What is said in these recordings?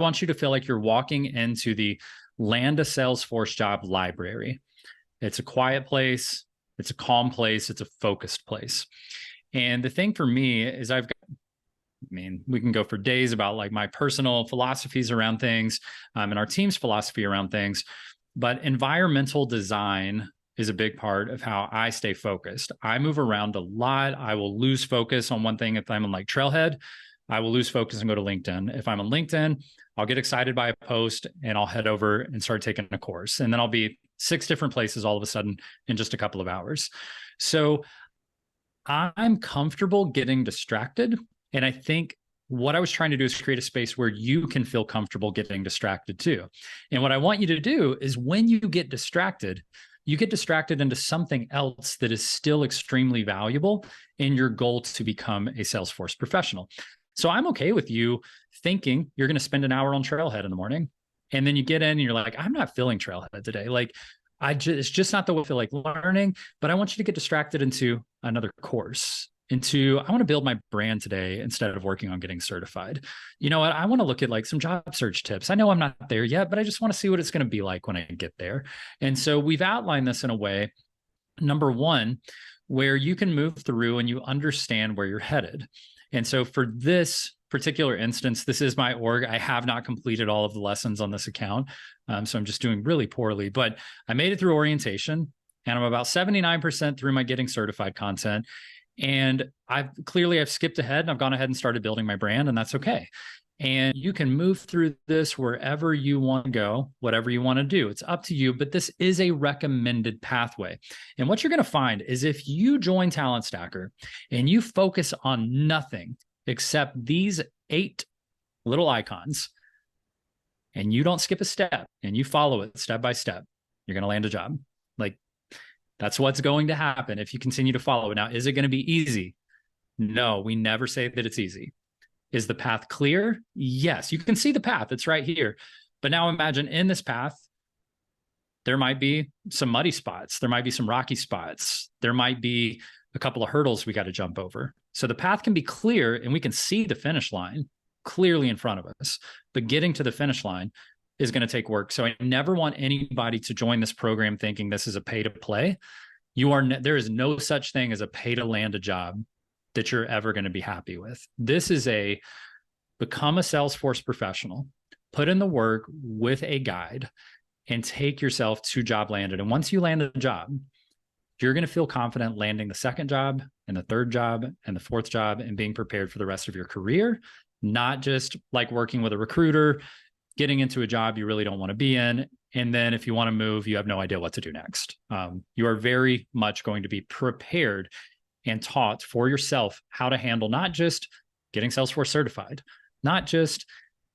want you to feel like you're walking into the Land a Salesforce Job library. It's a quiet place. It's a calm place. It's a focused place. And the thing for me is we can go for days about like my personal philosophies around things and our team's philosophy around things. But environmental design is a big part of how I stay focused. I move around a lot. I will lose focus on one thing. If I'm on like Trailhead, I will lose focus and go to LinkedIn. If I'm on LinkedIn, I'll get excited by a post and I'll head over and start taking a course. And then I'll be 6 different places all of a sudden in just a couple of hours. So I'm comfortable getting distracted. And I think what I was trying to do is create a space where you can feel comfortable getting distracted too. And what I want you to do is when you get distracted into something else that is still extremely valuable in your goal to become a Salesforce professional. So I'm okay with you thinking you're going to spend an hour on Trailhead in the morning. And then you get in and you're like, I'm not feeling Trailhead today. Like, it's just not the way I feel like learning, but I want you to get distracted into another course, I want to build my brand today instead of working on getting certified. You know what? I want to look at like some job search tips. I know I'm not there yet, but I just want to see what it's going to be like when I get there. And so we've outlined this in a way, number one, where you can move through and you understand where you're headed. And so for this particular instance, this is my org. I have not completed all of the lessons on this account. So I'm just doing really poorly, but I made it through orientation and I'm about 79% through my getting certified content. And I've skipped ahead and I've gone ahead and started building my brand, and that's okay. And you can move through this wherever you want to go, whatever you want to do. It's up to you, but this is a recommended pathway. And what you're going to find is if you join Talent Stacker and you focus on nothing except these 8 little icons, and you don't skip a step and you follow it step by step, you're going to land a job. Like, that's what's going to happen if you continue to follow it. Now, is it going to be easy? No, we never say that it's easy. Is the path clear? Yes, you can see the path. It's right here. But now imagine in this path, there might be some muddy spots. There might be some rocky spots. There might be a couple of hurdles we got to jump over. So the path can be clear and we can see the finish line clearly in front of us. But getting to the finish line is going to take work. So I never want anybody to join this program thinking this is a pay to play. There is no such thing as a pay to land a job that you're ever going to be happy with. This is become a Salesforce professional, put in the work with a guide, and take yourself to job landed. And once you land a job, you're going to feel confident landing the second job and the third job and the fourth job and being prepared for the rest of your career, not just like working with a recruiter, getting into a job you really don't want to be in. And then if you want to move, you have no idea what to do next. You are very much going to be prepared and taught for yourself how to handle not just getting Salesforce certified, not just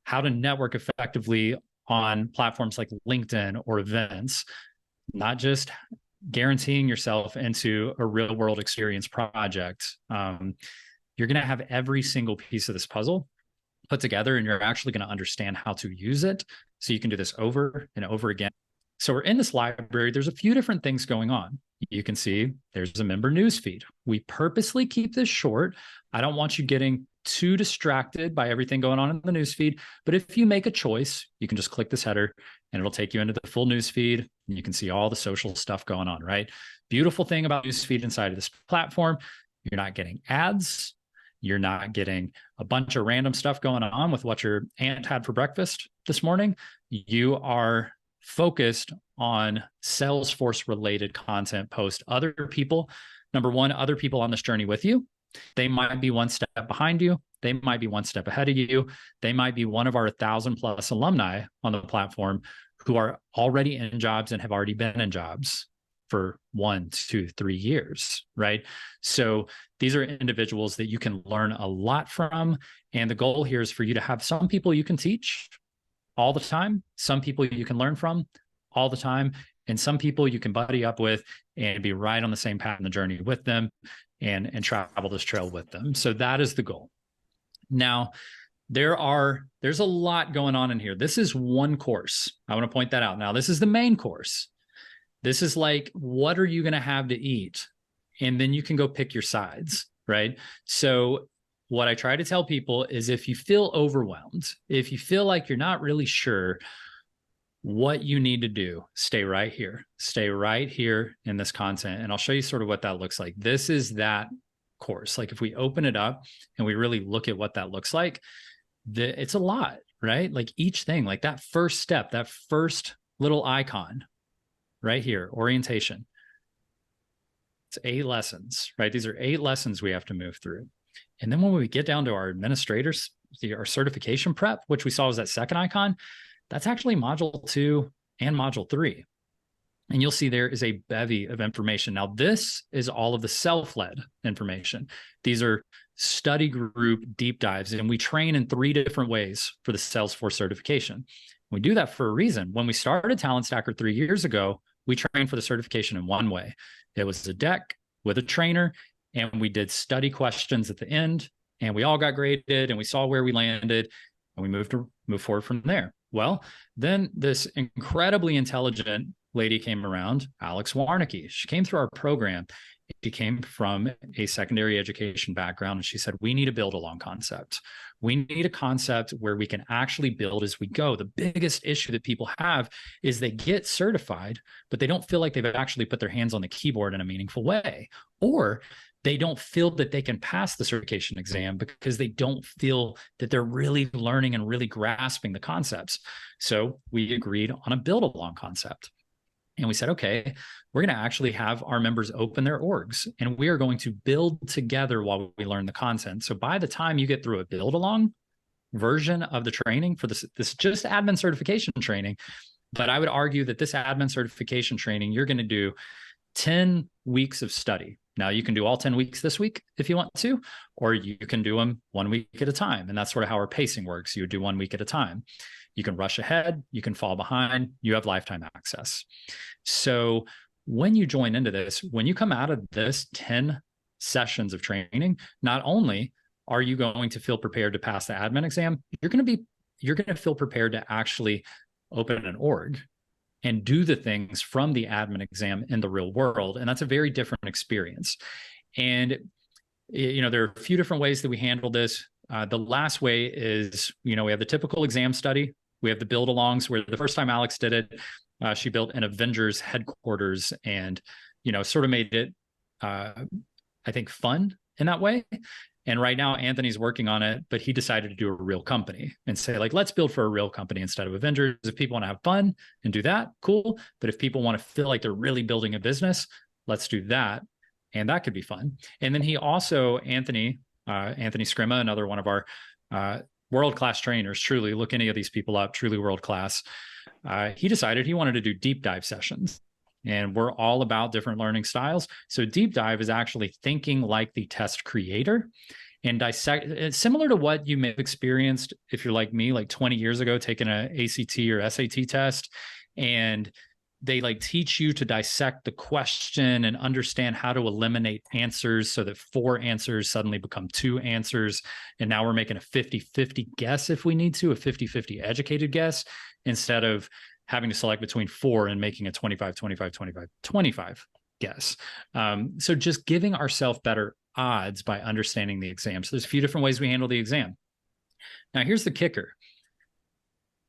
how to network effectively on platforms like LinkedIn or events, not just guaranteeing yourself into a real world experience project. You're going to have every single piece of this puzzle put together, and you're actually going to understand how to use it so you can do this over and over again. So we're in this library. There's a few different things going on. You can see there's a member newsfeed. We purposely keep this short. I don't want you getting too distracted by everything going on in the newsfeed. But if you make a choice, you can just click this header and it'll take you into the full newsfeed. And you can see all the social stuff going on, right? Beautiful thing about newsfeed inside of this platform, you're not getting ads. You're not getting a bunch of random stuff going on with what your aunt had for breakfast this morning. You are focused on Salesforce related content post. Other people, number one, other people on this journey with you. They might be one step behind you. They might be one step ahead of you. They might be one of our 1,000+ alumni on the platform who are already in jobs and have already been in jobs for 1, 2, 3 years, right? So these are individuals that you can learn a lot from. And the goal here is for you to have some people you can teach all the time, some people you can learn from all the time, and some people you can buddy up with and be right on the same path in the journey with them and travel this trail with them. So that is the goal. Now, there's a lot going on in here. This is one course. I want to point that out. Now, this is the main course. This is like, what are you going to have to eat? And then you can go pick your sides, right? So what I try to tell people is if you feel overwhelmed, if you feel like you're not really sure what you need to do, stay right here. Stay right here in this content. And I'll show you sort of what that looks like. This is that course. Like if we open it up and we really look at what that looks like, it's a lot, right? Like each thing, like that first step, that first little icon right here, orientation. It's 8 lessons, right? These are 8 lessons we have to move through. And then when we get down to our administrators, our certification prep, which we saw was that second icon, that's actually module 2 and module 3. And you'll see there is a bevy of information. Now, this is all of the self-led information. These are study group deep dives, and we train in 3 different ways for the Salesforce certification. We do that for a reason. When we started Talent Stacker 3 years ago, we trained for the certification in one way. It was a deck with a trainer, and we did study questions at the end, and we all got graded, and we saw where we landed, and we moved forward from there. Well, then this incredibly intelligent lady came around, Alex Warnicki. She came through our program. She came from a secondary education background, and she said, we need a build-along concept. We need a concept where we can actually build as we go. The biggest issue that people have is they get certified, but they don't feel like they've actually put their hands on the keyboard in a meaningful way, or they don't feel that they can pass the certification exam because they don't feel that they're really learning and really grasping the concepts. So we agreed on a build-along concept. And we said, okay, we're going to actually have our members open their orgs, and we are going to build together while we learn the content. So by the time you get through a build-along version of the training for this just admin certification training, but I would argue that this admin certification training, you're going to do 10 weeks of study. Now, you can do all 10 weeks this week if you want to, or you can do them 1 week at a time. And that's sort of how our pacing works. You would do 1 week at a time. You can rush ahead, you can fall behind, you have lifetime access. So when you join into this, when you come out of this 10 sessions of training, not only are you going to feel prepared to pass the admin exam, you're going to feel prepared to actually open an org and do the things from the admin exam in the real world. And that's a very different experience. And, there are a few different ways that we handle this. The last way is, we have the typical exam study. We have the build alongs where the first time Alex did it, she built an Avengers headquarters and, sort of made it, I think, fun in that way. And right now, Anthony's working on it, but he decided to do a real company and say, like, let's build for a real company instead of Avengers. If people want to have fun and do that, cool. But if people want to feel like they're really building a business, let's do that. And that could be fun. And then he also, Anthony Scrima, another one of our world-class trainers, truly, look any of these people up, truly world-class. He decided he wanted to do deep dive sessions. And we're all about different learning styles. So deep dive is actually thinking like the test creator and dissect. It's similar to what you may have experienced if you're like me, like 20 years ago, taking an ACT or SAT test, and they teach you to dissect the question and understand how to eliminate answers so that 4 answers suddenly become 2 answers. And now we're making a 50-50 guess if we need to, a 50-50 educated guess, instead of having to select between 4 and making a 25-25-25-25 guess. So just giving ourselves better odds by understanding the exam. So there's a few different ways we handle the exam. Now, here's the kicker.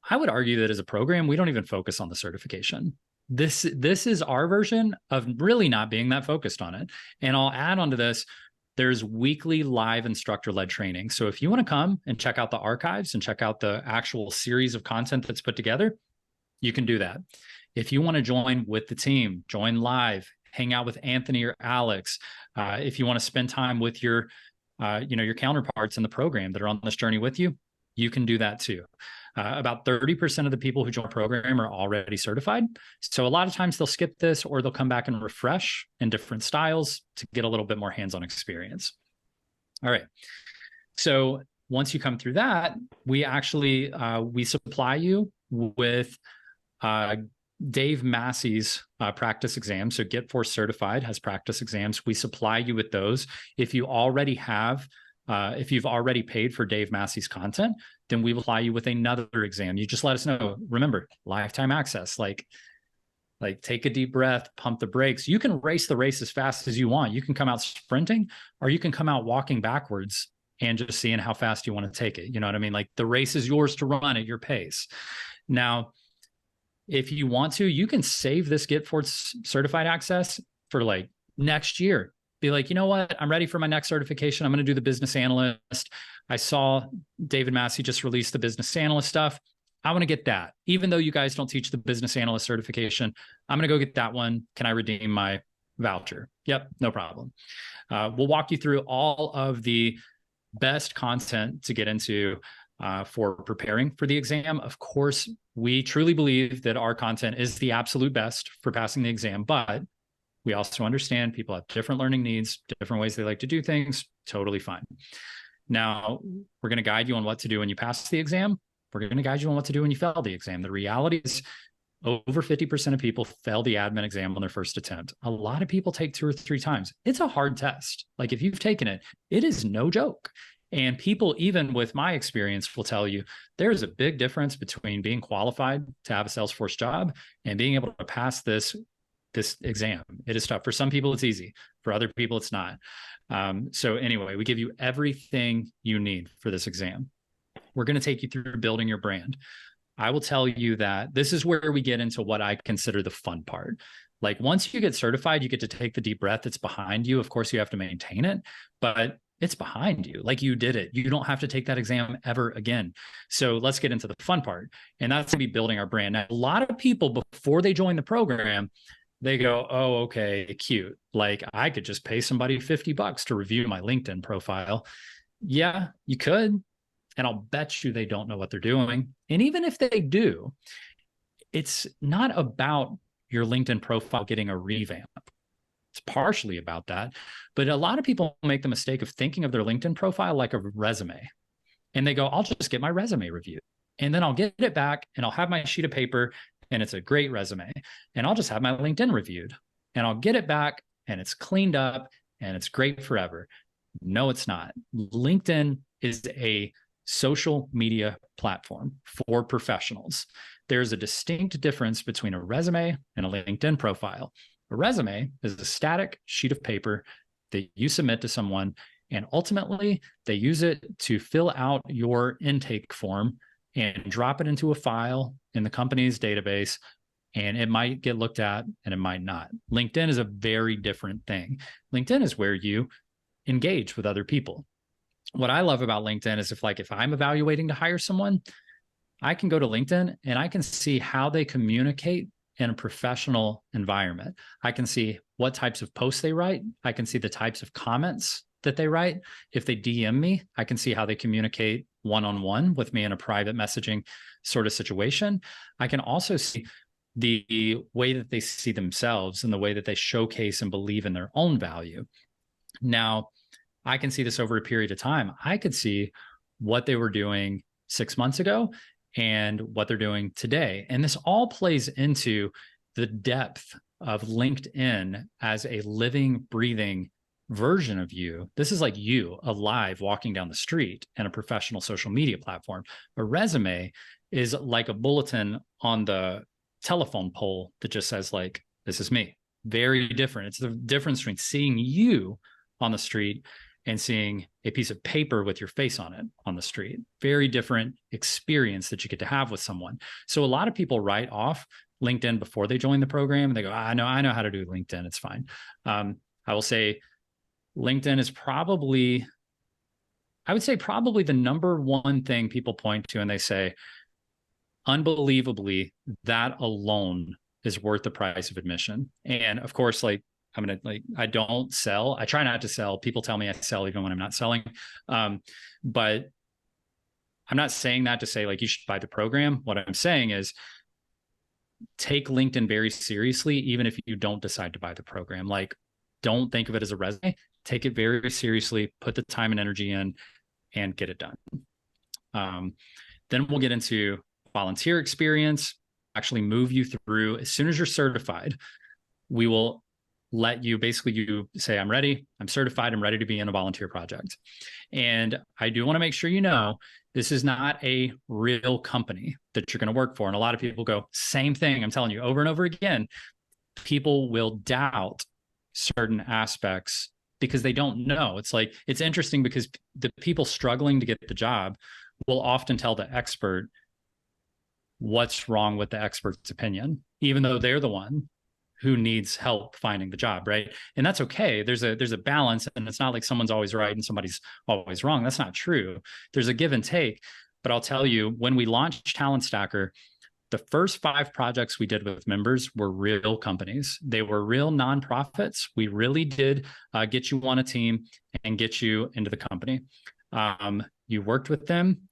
I would argue that as a program, we don't even focus on the certification. This is our version of really not being that focused on it. And I'll add onto this, there's weekly live instructor-led training. So if you want to come and check out the archives and check out the actual series of content that's put together, you can do that. If you want to join with the team, join live, hang out with Anthony or Alex. If you want to spend time with your counterparts in the program that are on this journey with you, you can do that too. About 30% of the people who join the program are already certified. So a lot of times they'll skip this or they'll come back and refresh in different styles to get a little bit more hands-on experience. All right. So once you come through that, we actually, we supply you with Dave Massey's practice exams. So Get Force Certified has practice exams. We supply you with those. If you already have, if you've already paid for Dave Massey's content, then we will apply you with another exam. You just let us know. Remember, lifetime access, like take a deep breath, pump the brakes. You can race the race as fast as you want. You can come out sprinting or you can come out walking backwards and just seeing how fast you want to take it. You know what I mean? Like the race is yours to run at your pace. Now, if you want to, you can save this Get Force certified access for like next year. Be like, you know what? I'm ready for my next certification. I'm going to do the business analyst. I saw David Massey just released the business analyst stuff. I want to get that. Even though you guys don't teach the business analyst certification, I'm going to go get that one. Can I redeem my voucher? Yep, no problem. We'll walk you through all of the best content to get into for preparing for the exam. Of course, we truly believe that our content is the absolute best for passing the exam, but we also understand people have different learning needs, different ways they like to do things. Totally fine. Now, we're going to guide you on what to do when you pass the exam. We're going to guide you on what to do when you fail the exam. The reality is over 50% of people fail the admin exam on their first attempt. A lot of people take 2 or 3 times. It's a hard test. Like if you've taken it, it is no joke. And people, even with my experience, will tell you there's a big difference between being qualified to have a Salesforce job and being able to pass this exam. It is tough. For some people, it's easy. For other people, it's not. So anyway, we give you everything you need for this exam. We're going to take you through building your brand. I will tell you that this is where we get into what I consider the fun part. Like once you get certified, you get to take the deep breath that's behind you. Of course, you have to maintain it, but it's behind you. Like you did it. You don't have to take that exam ever again. So let's get into the fun part. And that's going to be building our brand. Now, a lot of people, before they join the program, they go, oh, okay, cute. Like I could just pay somebody $50 to review my LinkedIn profile. Yeah, you could. And I'll bet you they don't know what they're doing. And even if they do, it's not about your LinkedIn profile getting a revamp. It's partially about that. But a lot of people make the mistake of thinking of their LinkedIn profile like a resume. And they go, I'll just get my resume reviewed. And then I'll get it back and I'll have my sheet of paper and it's a great resume. And I'll just have my LinkedIn reviewed and I'll get it back and it's cleaned up and it's great forever. No, it's not. LinkedIn is a social media platform for professionals. There's a distinct difference between a resume and a LinkedIn profile. A resume is a static sheet of paper that you submit to someone, and ultimately they use it to fill out your intake form and drop it into a file in the company's database, and it might get looked at and it might not. LinkedIn is a very different thing. LinkedIn is where you engage with other people. What I love about LinkedIn is if I'm evaluating to hire someone, I can go to LinkedIn and I can see how they communicate in a professional environment. I can see what types of posts they write. I can see the types of comments that they write. If they DM me, I can see how they communicate one-on-one with me in a private messaging sort of situation. I can also see the way that they see themselves and the way that they showcase and believe in their own value. Now, I can see this over a period of time. I could see what they were doing 6 months ago and what they're doing today. And this all plays into the depth of LinkedIn as a living, breathing version of you. This is like you alive walking down the street in a professional social media platform. A resume is like a bulletin on the telephone pole that just says like, this is me. Very different. It's the difference between seeing you on the street and seeing a piece of paper with your face on it on the street. Very different experience that you get to have with someone. So a lot of people write off LinkedIn before they join the program. And they go, I know how to do LinkedIn. It's fine. I will say LinkedIn is probably the number one thing people point to and they say, unbelievably, that alone is worth the price of admission. And of course, I don't sell. I try not to sell. People tell me I sell even when I'm not selling. But I'm not saying that to say like you should buy the program. What I'm saying is take LinkedIn very seriously, even if you don't decide to buy the program. Like, don't think of it as a resume. Take it very seriously, put the time and energy in, and get it done. Then we'll get into volunteer experience, actually move you through. As soon as you're certified, we will let you say, I'm ready, I'm certified, I'm ready to be in a volunteer project. And I do want to make sure you know, this is not a real company that you're going to work for. And a lot of people go, same thing. I'm telling you over and over again, people will doubt certain aspects because they don't know. It's like, it's interesting because the people struggling to get the job will often tell the expert what's wrong with the expert's opinion, even though they're the one who needs help finding the job, right? And that's okay. There's a balance, and it's not like someone's always right and somebody's always wrong. That's not true. There's a give and take. But I'll tell you, when we launched Talent Stacker, the first 5 projects we did with members were real companies. They were real nonprofits. We really did get you on a team and get you into the company. You worked with them,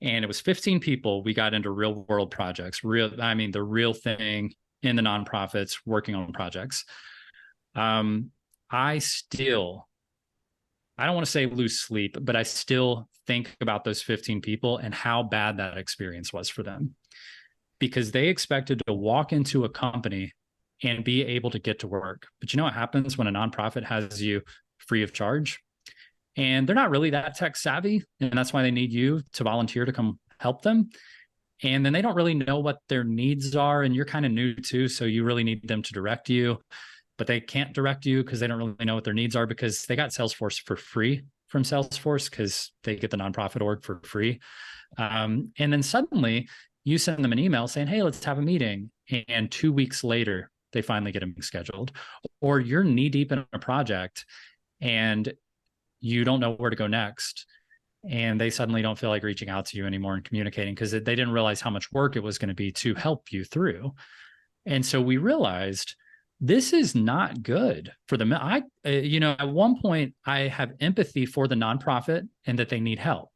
and it was 15 people. We got into real world projects, the real thing in the nonprofits working on projects. I don't want to say lose sleep, but I still think about those 15 people and how bad that experience was for them, because they expected to walk into a company and be able to get to work. But you know what happens when a nonprofit has you free of charge? And they're not really that tech savvy, and that's why they need you to volunteer to come help them. And then they don't really know what their needs are, and you're kind of new too, so you really need them to direct you. But they can't direct you because they don't really know what their needs are, because they got Salesforce for free from Salesforce because they get the nonprofit org for free. And then suddenly you send them an email saying, hey, let's have a meeting. And 2 weeks later, they finally get a meeting scheduled. Or you're knee deep in a project and you don't know where to go next. And they suddenly don't feel like reaching out to you anymore and communicating because they didn't realize how much work it was going to be to help you through. And so we realized this is not good for them. At one point, I have empathy for the nonprofit and that they need help.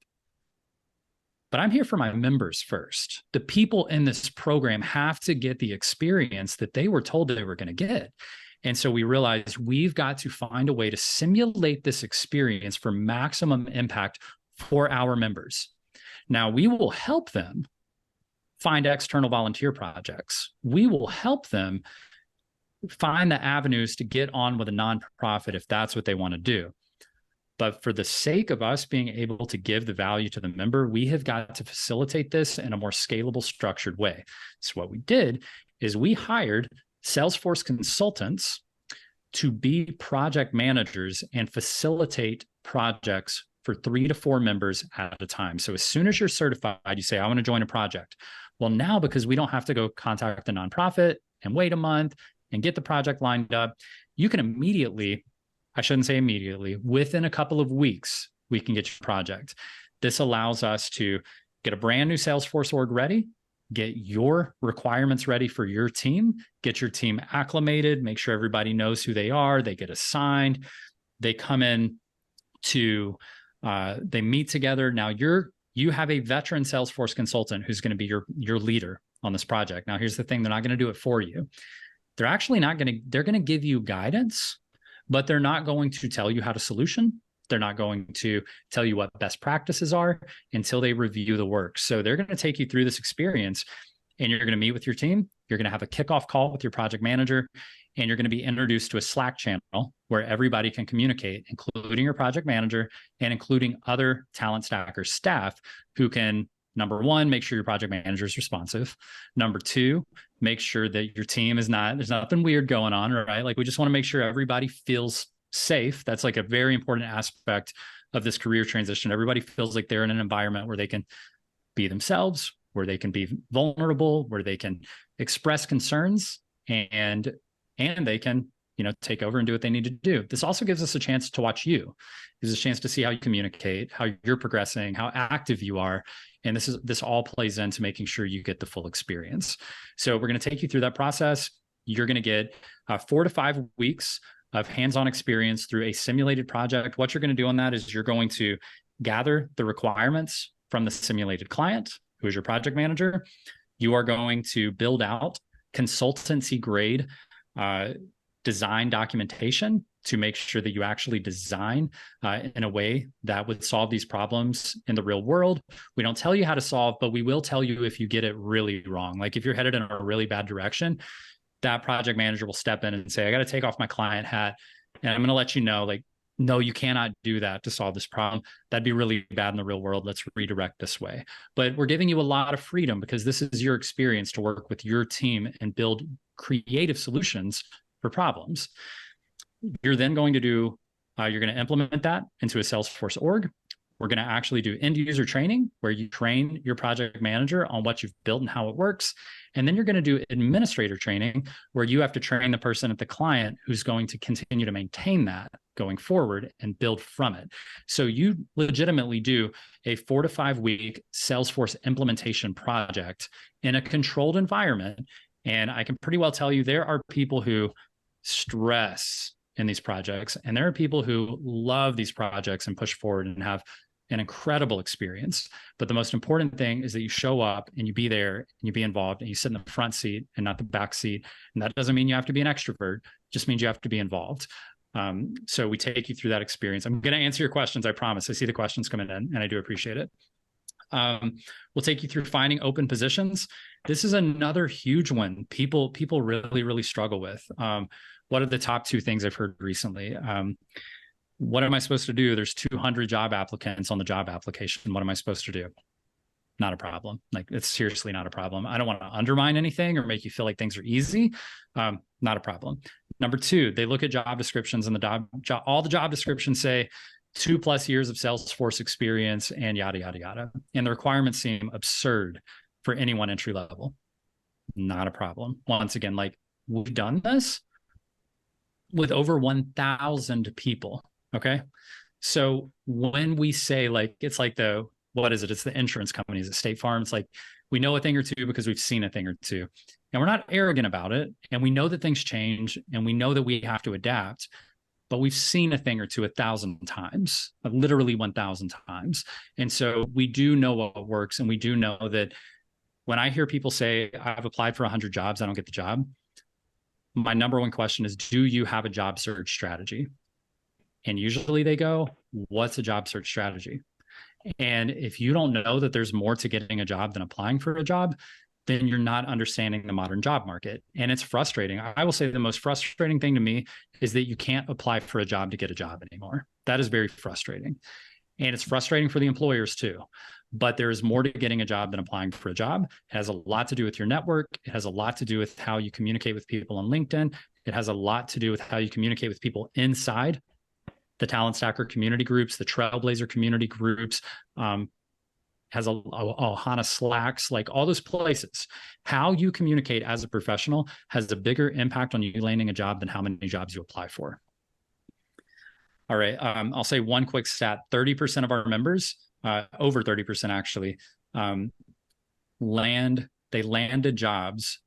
But I'm here for my members first. The people in this program have to get the experience that they were told they were going to get. And so we realized we've got to find a way to simulate this experience for maximum impact for our members. Now, we will help them find external volunteer projects. We will help them find the avenues to get on with a nonprofit if that's what they want to do. But for the sake of us being able to give the value to the member, we have got to facilitate this in a more scalable, structured way. So what we did is we hired Salesforce consultants to be project managers and facilitate projects for 3 to 4 members at a time. So as soon as you're certified, you say, I want to join a project. Well, now, because we don't have to go contact the nonprofit and wait a month and get the project lined up, you can immediately, I shouldn't say immediately, within a couple of weeks, we can get your project. This allows us to get a brand new Salesforce org ready, get your requirements ready for your team, get your team acclimated, make sure everybody knows who they are, they get assigned, they come in to, they meet together. Now you have a veteran Salesforce consultant who's going to be your leader on this project. Now, here's the thing, they're not going to do it for you. They're actually not going to, they're going to give you guidance, but they're not going to tell you how to solution. They're not going to tell you what best practices are until they review the work. So they're going to take you through this experience, and you're going to meet with your team. You're going to have a kickoff call with your project manager, and you're going to be introduced to a Slack channel where everybody can communicate, including your project manager and including other Talent Stacker staff who can, number one, make sure your project manager is responsive. Number two, make sure that your team is not, there's nothing weird going on, right? Like, we just want to make sure everybody feels safe. That's like a very important aspect of this career transition. Everybody feels like they're in an environment where they can be themselves, where they can be vulnerable, where they can express concerns, and they can, take over and do what they need to do. This also gives us a chance to watch you. It gives us a chance to see how you communicate, how you're progressing, how active you are. And this all plays into making sure you get the full experience. So we're going to take you through that process. You're going to get 4 to 5 weeks of hands-on experience through a simulated project. What you're going to do on that is you're going to gather the requirements from the simulated client, who is your project manager. You are going to build out consultancy grade design documentation to make sure that you actually design in a way that would solve these problems in the real world. We don't tell you how to solve, but we will tell you if you get it really wrong. Like, if you're headed in a really bad direction, that project manager will step in and say, I got to take off my client hat, and I'm going to let you know, like, no, you cannot do that to solve this problem. That'd be really bad in the real world. Let's redirect this way. But we're giving you a lot of freedom because this is your experience to work with your team and build creative solutions for problems. You're then going to do You're going to implement that into a Salesforce org. We're going to actually do end user training where you train your project manager on what you've built and how it works. And then you're going to do administrator training where you have to train the person at the client who's going to continue to maintain that going forward and build from it. So you legitimately do a 4 to 5 week Salesforce implementation project in a controlled environment. And I can pretty well tell you there are people who stress in these projects, and there are people who love these projects and push forward and have an incredible experience. But the most important thing is that you show up and you be there and you be involved and you sit in the front seat and not the back seat. And that doesn't mean you have to be an extrovert, it just means you have to be involved. So we take you through that experience. I'm going to answer your questions, I promise. I see the questions coming in and I do appreciate it. We'll take you through finding open positions. This is another huge one. People really, really struggle with. What are the top 2 things I've heard recently? What am I supposed to do? There's 200 job applicants on the job application. What am I supposed to do? Not a problem. Like, it's seriously not a problem. I don't want to undermine anything or make you feel like things are easy. Not a problem. Number 2, they look at job descriptions and all the job descriptions say 2+ years of Salesforce experience and yada, yada, yada. And the requirements seem absurd for anyone entry level. Not a problem. Once again, like, we've done this with over 1,000 people. Okay. So when we say, like, it's like what is it? It's the insurance companies at State Farm. It's like, we know a thing or two because we've seen a thing or two, and we're not arrogant about it. And we know that things change and we know that we have to adapt, but we've seen a thing or two 1,000 times, literally 1,000 times. And so we do know what works. And we do know that when I hear people say, I've applied for 100 jobs, I don't get the job, my number one question is, do you have a job search strategy? And usually they go, what's a job search strategy? And if you don't know that there's more to getting a job than applying for a job, then you're not understanding the modern job market. And it's frustrating. I will say the most frustrating thing to me is that you can't apply for a job to get a job anymore. That is very frustrating. And it's frustrating for the employers too. But there is more to getting a job than applying for a job. It has a lot to do with your network. It has a lot to do with how you communicate with people on LinkedIn. It has a lot to do with how you communicate with people inside the Talent Stacker community groups, the Trailblazer community groups, has a Ohana Slacks, like all those places. How you communicate as a professional has a bigger impact on you landing a job than how many jobs you apply for. All right, I'll say one quick stat. 30% of our members, over 30% actually, landed jobs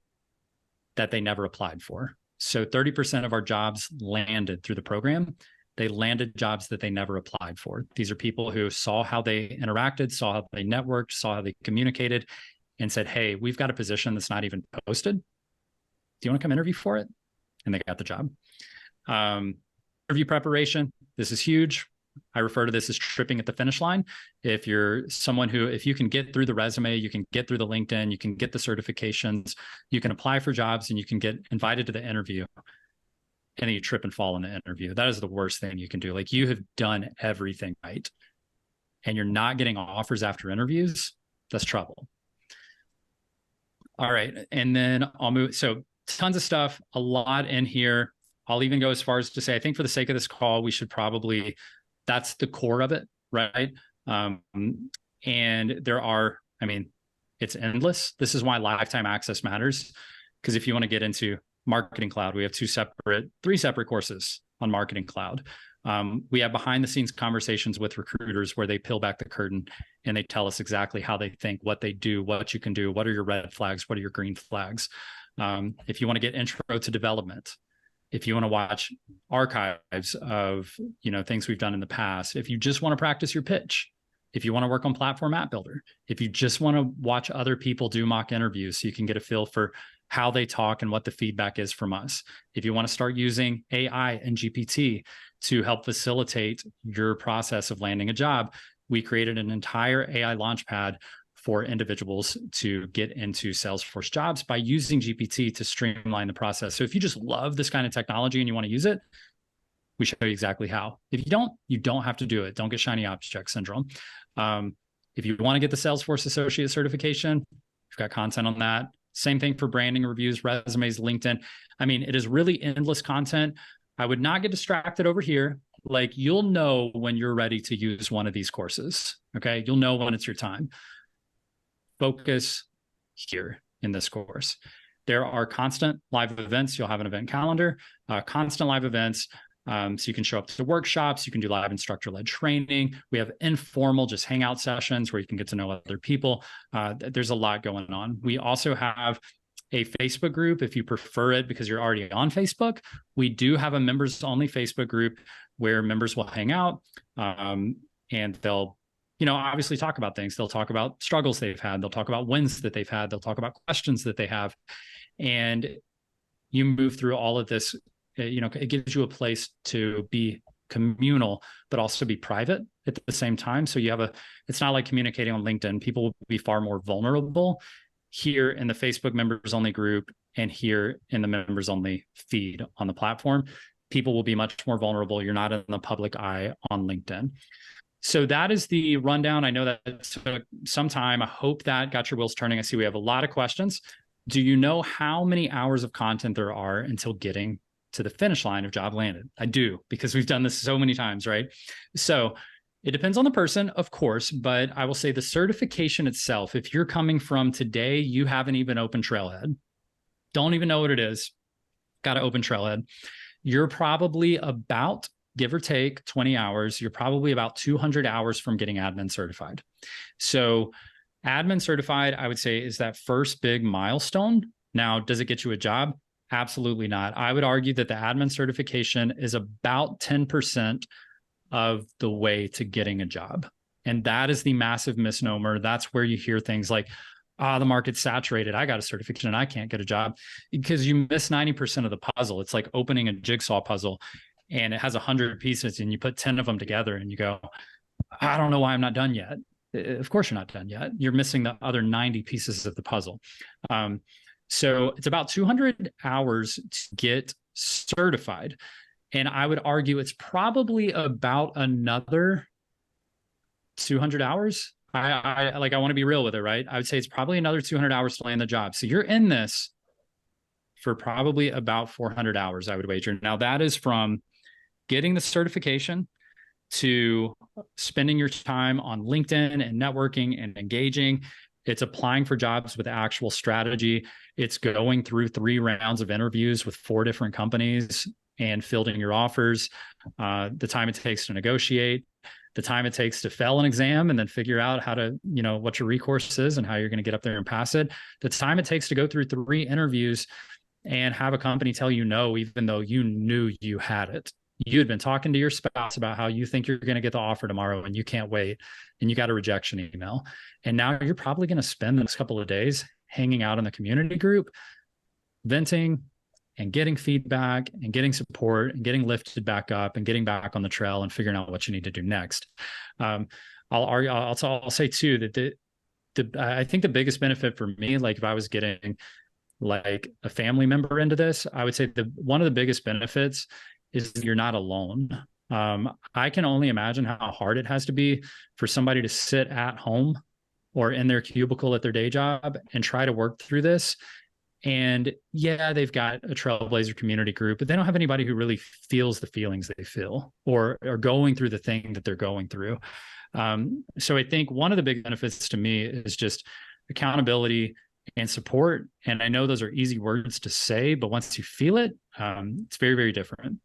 that they never applied for. So 30% of our jobs landed through the program. They landed jobs that they never applied for. These are people who saw how they interacted, saw how they networked, saw how they communicated, and said, hey, we've got a position that's not even posted. Do you want to come interview for it? And they got the job. Interview preparation. This is huge. I refer to this as tripping at the finish line. If you're someone who, if you can get through the resume, you can get through the LinkedIn, you can get the certifications, you can apply for jobs, and you can get invited to the interview, and then you trip and fall in the interview. That is the worst thing you can do. Like, you have done everything right, and you're not getting offers after interviews. That's trouble. All right. And then I'll move. So tons of stuff, a lot in here. I'll even go as far as to say, I think for the sake of this call, we should probably, that's the core of it, right? And there are, I mean, it's endless. This is why lifetime access matters. Because if you want to get into Marketing Cloud, we have three separate courses on Marketing Cloud. We have behind the scenes conversations with recruiters where they peel back the curtain and they tell us exactly how they think, what they do, what you can do, what are your red flags, what are your green flags. If you want to get intro to development, if you want to watch archives of, things we've done in the past, if you just want to practice your pitch, if you want to work on Platform App Builder, if you just want to watch other people do mock interviews so you can get a feel for how they talk and what the feedback is from us. If you want to start using AI and GPT to help facilitate your process of landing a job, we created an entire AI launchpad for individuals to get into Salesforce jobs by using GPT to streamline the process. So if you just love this kind of technology and you want to use it, we show you exactly how. If you don't have to do it. Don't get shiny object syndrome. If you want to get the Salesforce Associate certification, we've got content on that. Same thing for branding, reviews, resumes, LinkedIn. I mean, it is really endless content. I would not get distracted over here. Like you'll know when you're ready to use one of these courses. Okay. You'll know when it's your time. Focus here in this course. There are constant live events. You'll have an event calendar, constant live events. So you can show up to workshops, you can do live instructor-led training. We have informal, just hangout sessions where you can get to know other people. There's a lot going on. We also have a Facebook group if you prefer it because you're already on Facebook. We do have a members-only Facebook group where members will hang out and they'll, obviously talk about things. They'll talk about struggles they've had. They'll talk about wins that they've had. They'll talk about questions that they have. And you move through all of this. It gives you a place to be communal, but also be private at the same time. So it's not like communicating on LinkedIn. People will be far more vulnerable here in the Facebook members only group and here in the members only feed on the platform. People will be much more vulnerable. You're not in the public eye on LinkedIn. So that is the rundown. I know that took some time. I hope that got your wheels turning. I see we have a lot of questions. Do you know how many hours of content there are until getting to the finish line of job landed? I do, because we've done this so many times, right? So it depends on the person, of course, but I will say the certification itself, if you're coming from today, you haven't even opened Trailhead, don't even know what it is, got to open Trailhead, you're probably about, give or take 20 hours, you're probably about 200 hours from getting admin certified. So admin certified, I would say, is that first big milestone. Now, does it get you a job? Absolutely not. I would argue that the admin certification is about 10% of the way to getting a job. And that is the massive misnomer. That's where you hear things like, the market's saturated. I got a certification and I can't get a job, because you miss 90% of the puzzle. It's like opening a jigsaw puzzle and it has 100 pieces and you put 10 of them together and you go, I don't know why I'm not done yet. Of course you're not done yet. You're missing the other 90 pieces of the puzzle. So it's about 200 hours to get certified. And I would argue it's probably about another 200 hours. I want to be real with it, right? I would say it's probably another 200 hours to land the job. So you're in this for probably about 400 hours, I would wager. Now that is from getting the certification to spending your time on LinkedIn and networking and engaging. It's applying for jobs with actual strategy. It's going through 3 rounds of interviews with 4 different companies and fielding your offers, the time it takes to negotiate, the time it takes to fail an exam and then figure out how to, what your recourse is and how you're going to get up there and pass it, the time it takes to go through 3 interviews and have a company tell you no, even though you knew you had it. You had been talking to your spouse about how you think you're going to get the offer tomorrow and you can't wait, and you got a rejection email. And now you're probably going to spend the next couple of days hanging out in the community group, venting and getting feedback and getting support and getting lifted back up and getting back on the trail and figuring out what you need to do next. I'll say too that I think the biggest benefit for me, like if I was getting like a family member into this, I would say one of the biggest benefits is you're not alone. I can only imagine how hard it has to be for somebody to sit at home or in their cubicle at their day job and try to work through this. And yeah, they've got a Trailblazer community group, but they don't have anybody who really feels the feelings they feel or are going through the thing that they're going through. So I think one of the big benefits to me is just accountability and support. And I know those are easy words to say, but once you feel it, it's very, very different.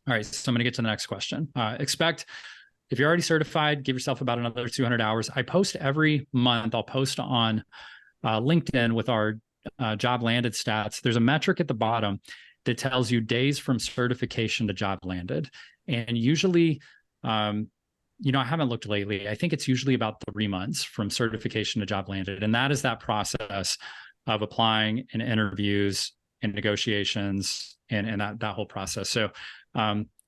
All right, so I'm going to get to the next question. If you're already certified, give yourself about another 200 hours. I post every month. I'll post on LinkedIn with our job landed stats. There's a metric at the bottom that tells you days from certification to job landed. And usually, I haven't looked lately. I think it's usually about 3 months from certification to job landed. And that is that process of applying and interviews and negotiations and that whole process. So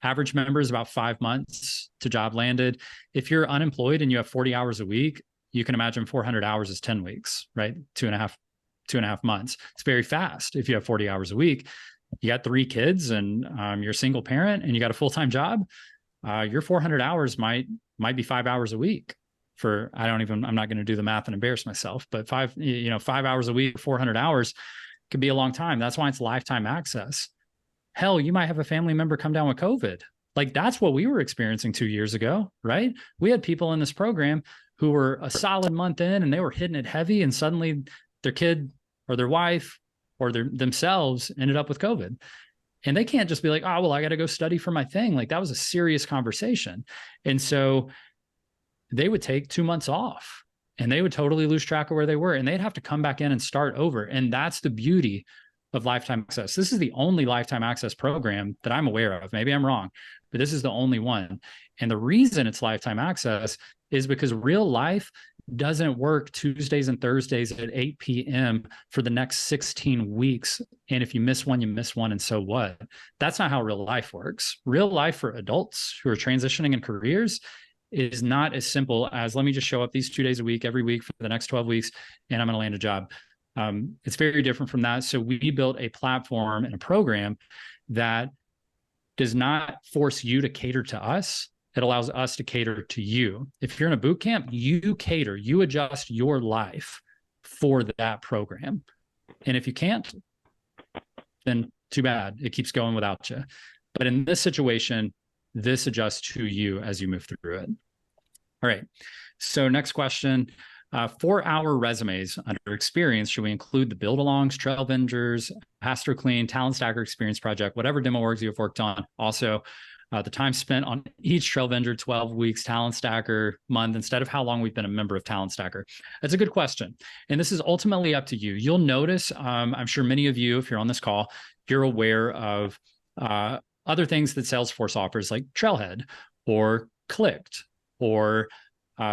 average member is about 5 months to job landed. If you're unemployed and you have 40 hours a week, you can imagine 400 hours is 10 weeks, right? 2.5 months. It's very fast. If you have 40 hours a week, you got 3 kids and you're a single parent and you got a full-time job, your 400 hours might be 5 hours a week for, I'm not going to do the math and embarrass myself, but 5 hours a week, 400 hours could be a long time. That's why it's lifetime access. Hell, you might have a family member come down with COVID. Like that's what we were experiencing 2 years ago, right? We had people in this program who were a solid month in and they were hitting it heavy, and suddenly their kid or their wife or themselves ended up with COVID. And they can't just be like, oh, well, I got to go study for my thing. Like that was a serious conversation. And so they would take 2 months off and they would totally lose track of where they were, and they'd have to come back in and start over. And that's the beauty of lifetime access. This is the only lifetime access program that I'm aware of. Maybe I'm wrong, but this is the only one. And the reason it's lifetime access is because real life doesn't work Tuesdays and Thursdays at 8 p.m. for the next 16 weeks. And if you miss one, you miss one. And so what? That's not how real life works. Real life for adults who are transitioning in careers is not as simple as, let me just show up these 2 days a week, every week for the next 12 weeks, and I'm going to land a job. It's very different from that. So we built a platform and a program that does not force you to cater to us. It allows us to cater to you. If you're in a boot camp, you cater, you adjust your life for that program. And if you can't, then too bad. It keeps going without you. But in this situation, this adjusts to you as you move through it. All right. So next question. For our resumes under experience, should we include the build-alongs, trail vendors, Pass Through Clean, Talent Stacker Experience Project, whatever demo orgs you've worked on? Also, the time spent on each trail vendor, 12 weeks, Talent Stacker month, instead of how long we've been a member of Talent Stacker? That's a good question. And this is ultimately up to you. You'll notice, I'm sure many of you, if you're on this call, you're aware of other things that Salesforce offers, like Trailhead or Clicked or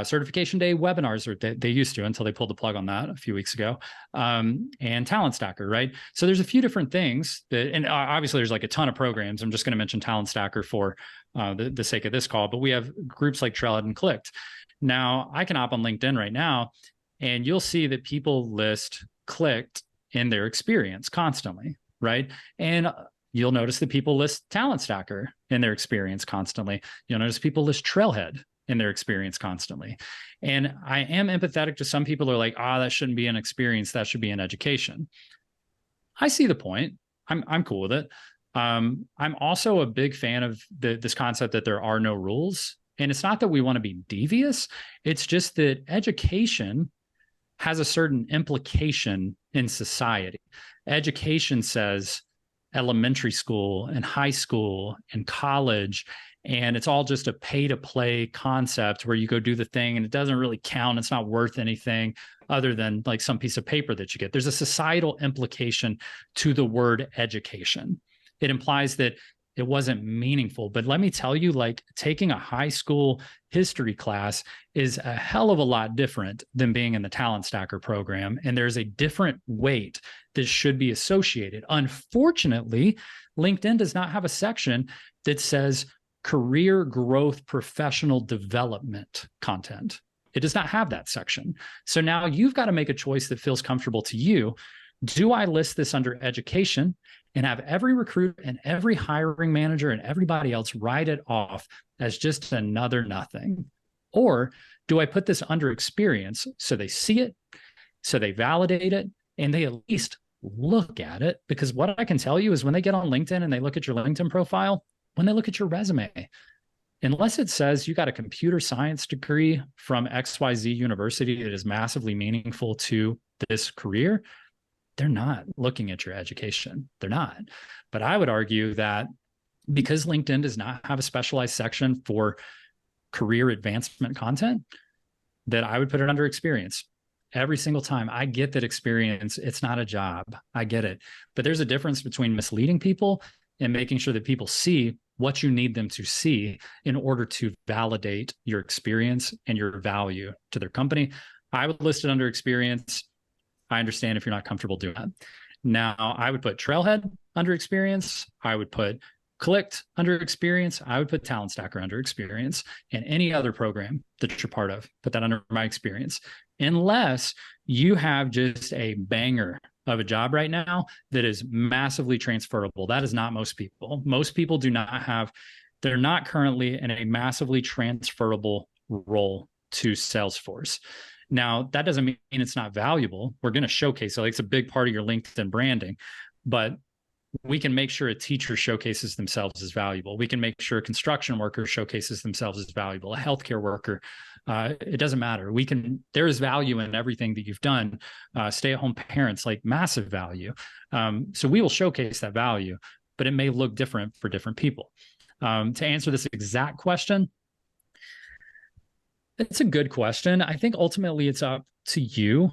Certification Day webinars, or they used to until they pulled the plug on that a few weeks ago, and Talent Stacker, right? So there's a few different things that, and obviously there's like a ton of programs. I'm just going to mention Talent Stacker for the sake of this call, but we have groups like Trailhead and Clicked. Now I can hop on LinkedIn right now and you'll see that people list Clicked in their experience constantly, right? And you'll notice that people list Talent Stacker in their experience constantly. You'll notice people list Trailhead in their experience constantly. And I am empathetic to some people who are like, that shouldn't be an experience, that should be an education. I see the point. I'm cool with it. I'm also a big fan of this concept that there are no rules. And it's not that we want to be devious. It's just that education has a certain implication in society. Education says elementary school and high school and college, and it's all just a pay-to-play concept where you go do the thing and it doesn't really count. It's not worth anything other than like some piece of paper that you get. There's a societal implication to the word education. It implies that it wasn't meaningful. But let me tell you, like taking a high school history class is a hell of a lot different than being in the Talent Stacker program. And there's a different weight that should be associated. Unfortunately, LinkedIn does not have a section that says career growth, professional development content. It does not have that section. So now you've got to make a choice that feels comfortable to you. Do I list this under education and have every recruit and every hiring manager and everybody else write it off as just another nothing? Or do I put this under experience so they see it, so they validate it, and they at least look at it? Because what I can tell you is when they get on LinkedIn and they look at your LinkedIn profile, when they look at your resume, unless it says you got a computer science degree from XYZ university that is massively meaningful to this career, they're not looking at your education. They're not. But I would argue that because LinkedIn does not have a specialized section for career advancement content, that I would put it under experience. Every single time. I get that experience, it's not a job. I get it. But there's a difference between misleading people and making sure that people see what you need them to see in order to validate your experience and your value to their company. I would list it under experience. I understand if you're not comfortable doing that. Now, I would put Trailhead under experience. I would put Clicked under experience. I would put Talent Stacker under experience, and any other program that you're part of, put that under my experience. Unless you have just a banger of a job right now that is massively transferable. That is not most people. Most people do not have, they're not currently in a massively transferable role to Salesforce. Now, that doesn't mean it's not valuable. We're going to showcase it. Like it's a big part of your LinkedIn branding, but we can make sure a teacher showcases themselves as valuable. We can make sure a construction worker showcases themselves as valuable, a healthcare worker. It doesn't matter. There is value in everything that you've done. Stay-at-home parents, like massive value. So we will showcase that value, but it may look different for different people. To answer this exact question, it's a good question. I think ultimately it's up to you.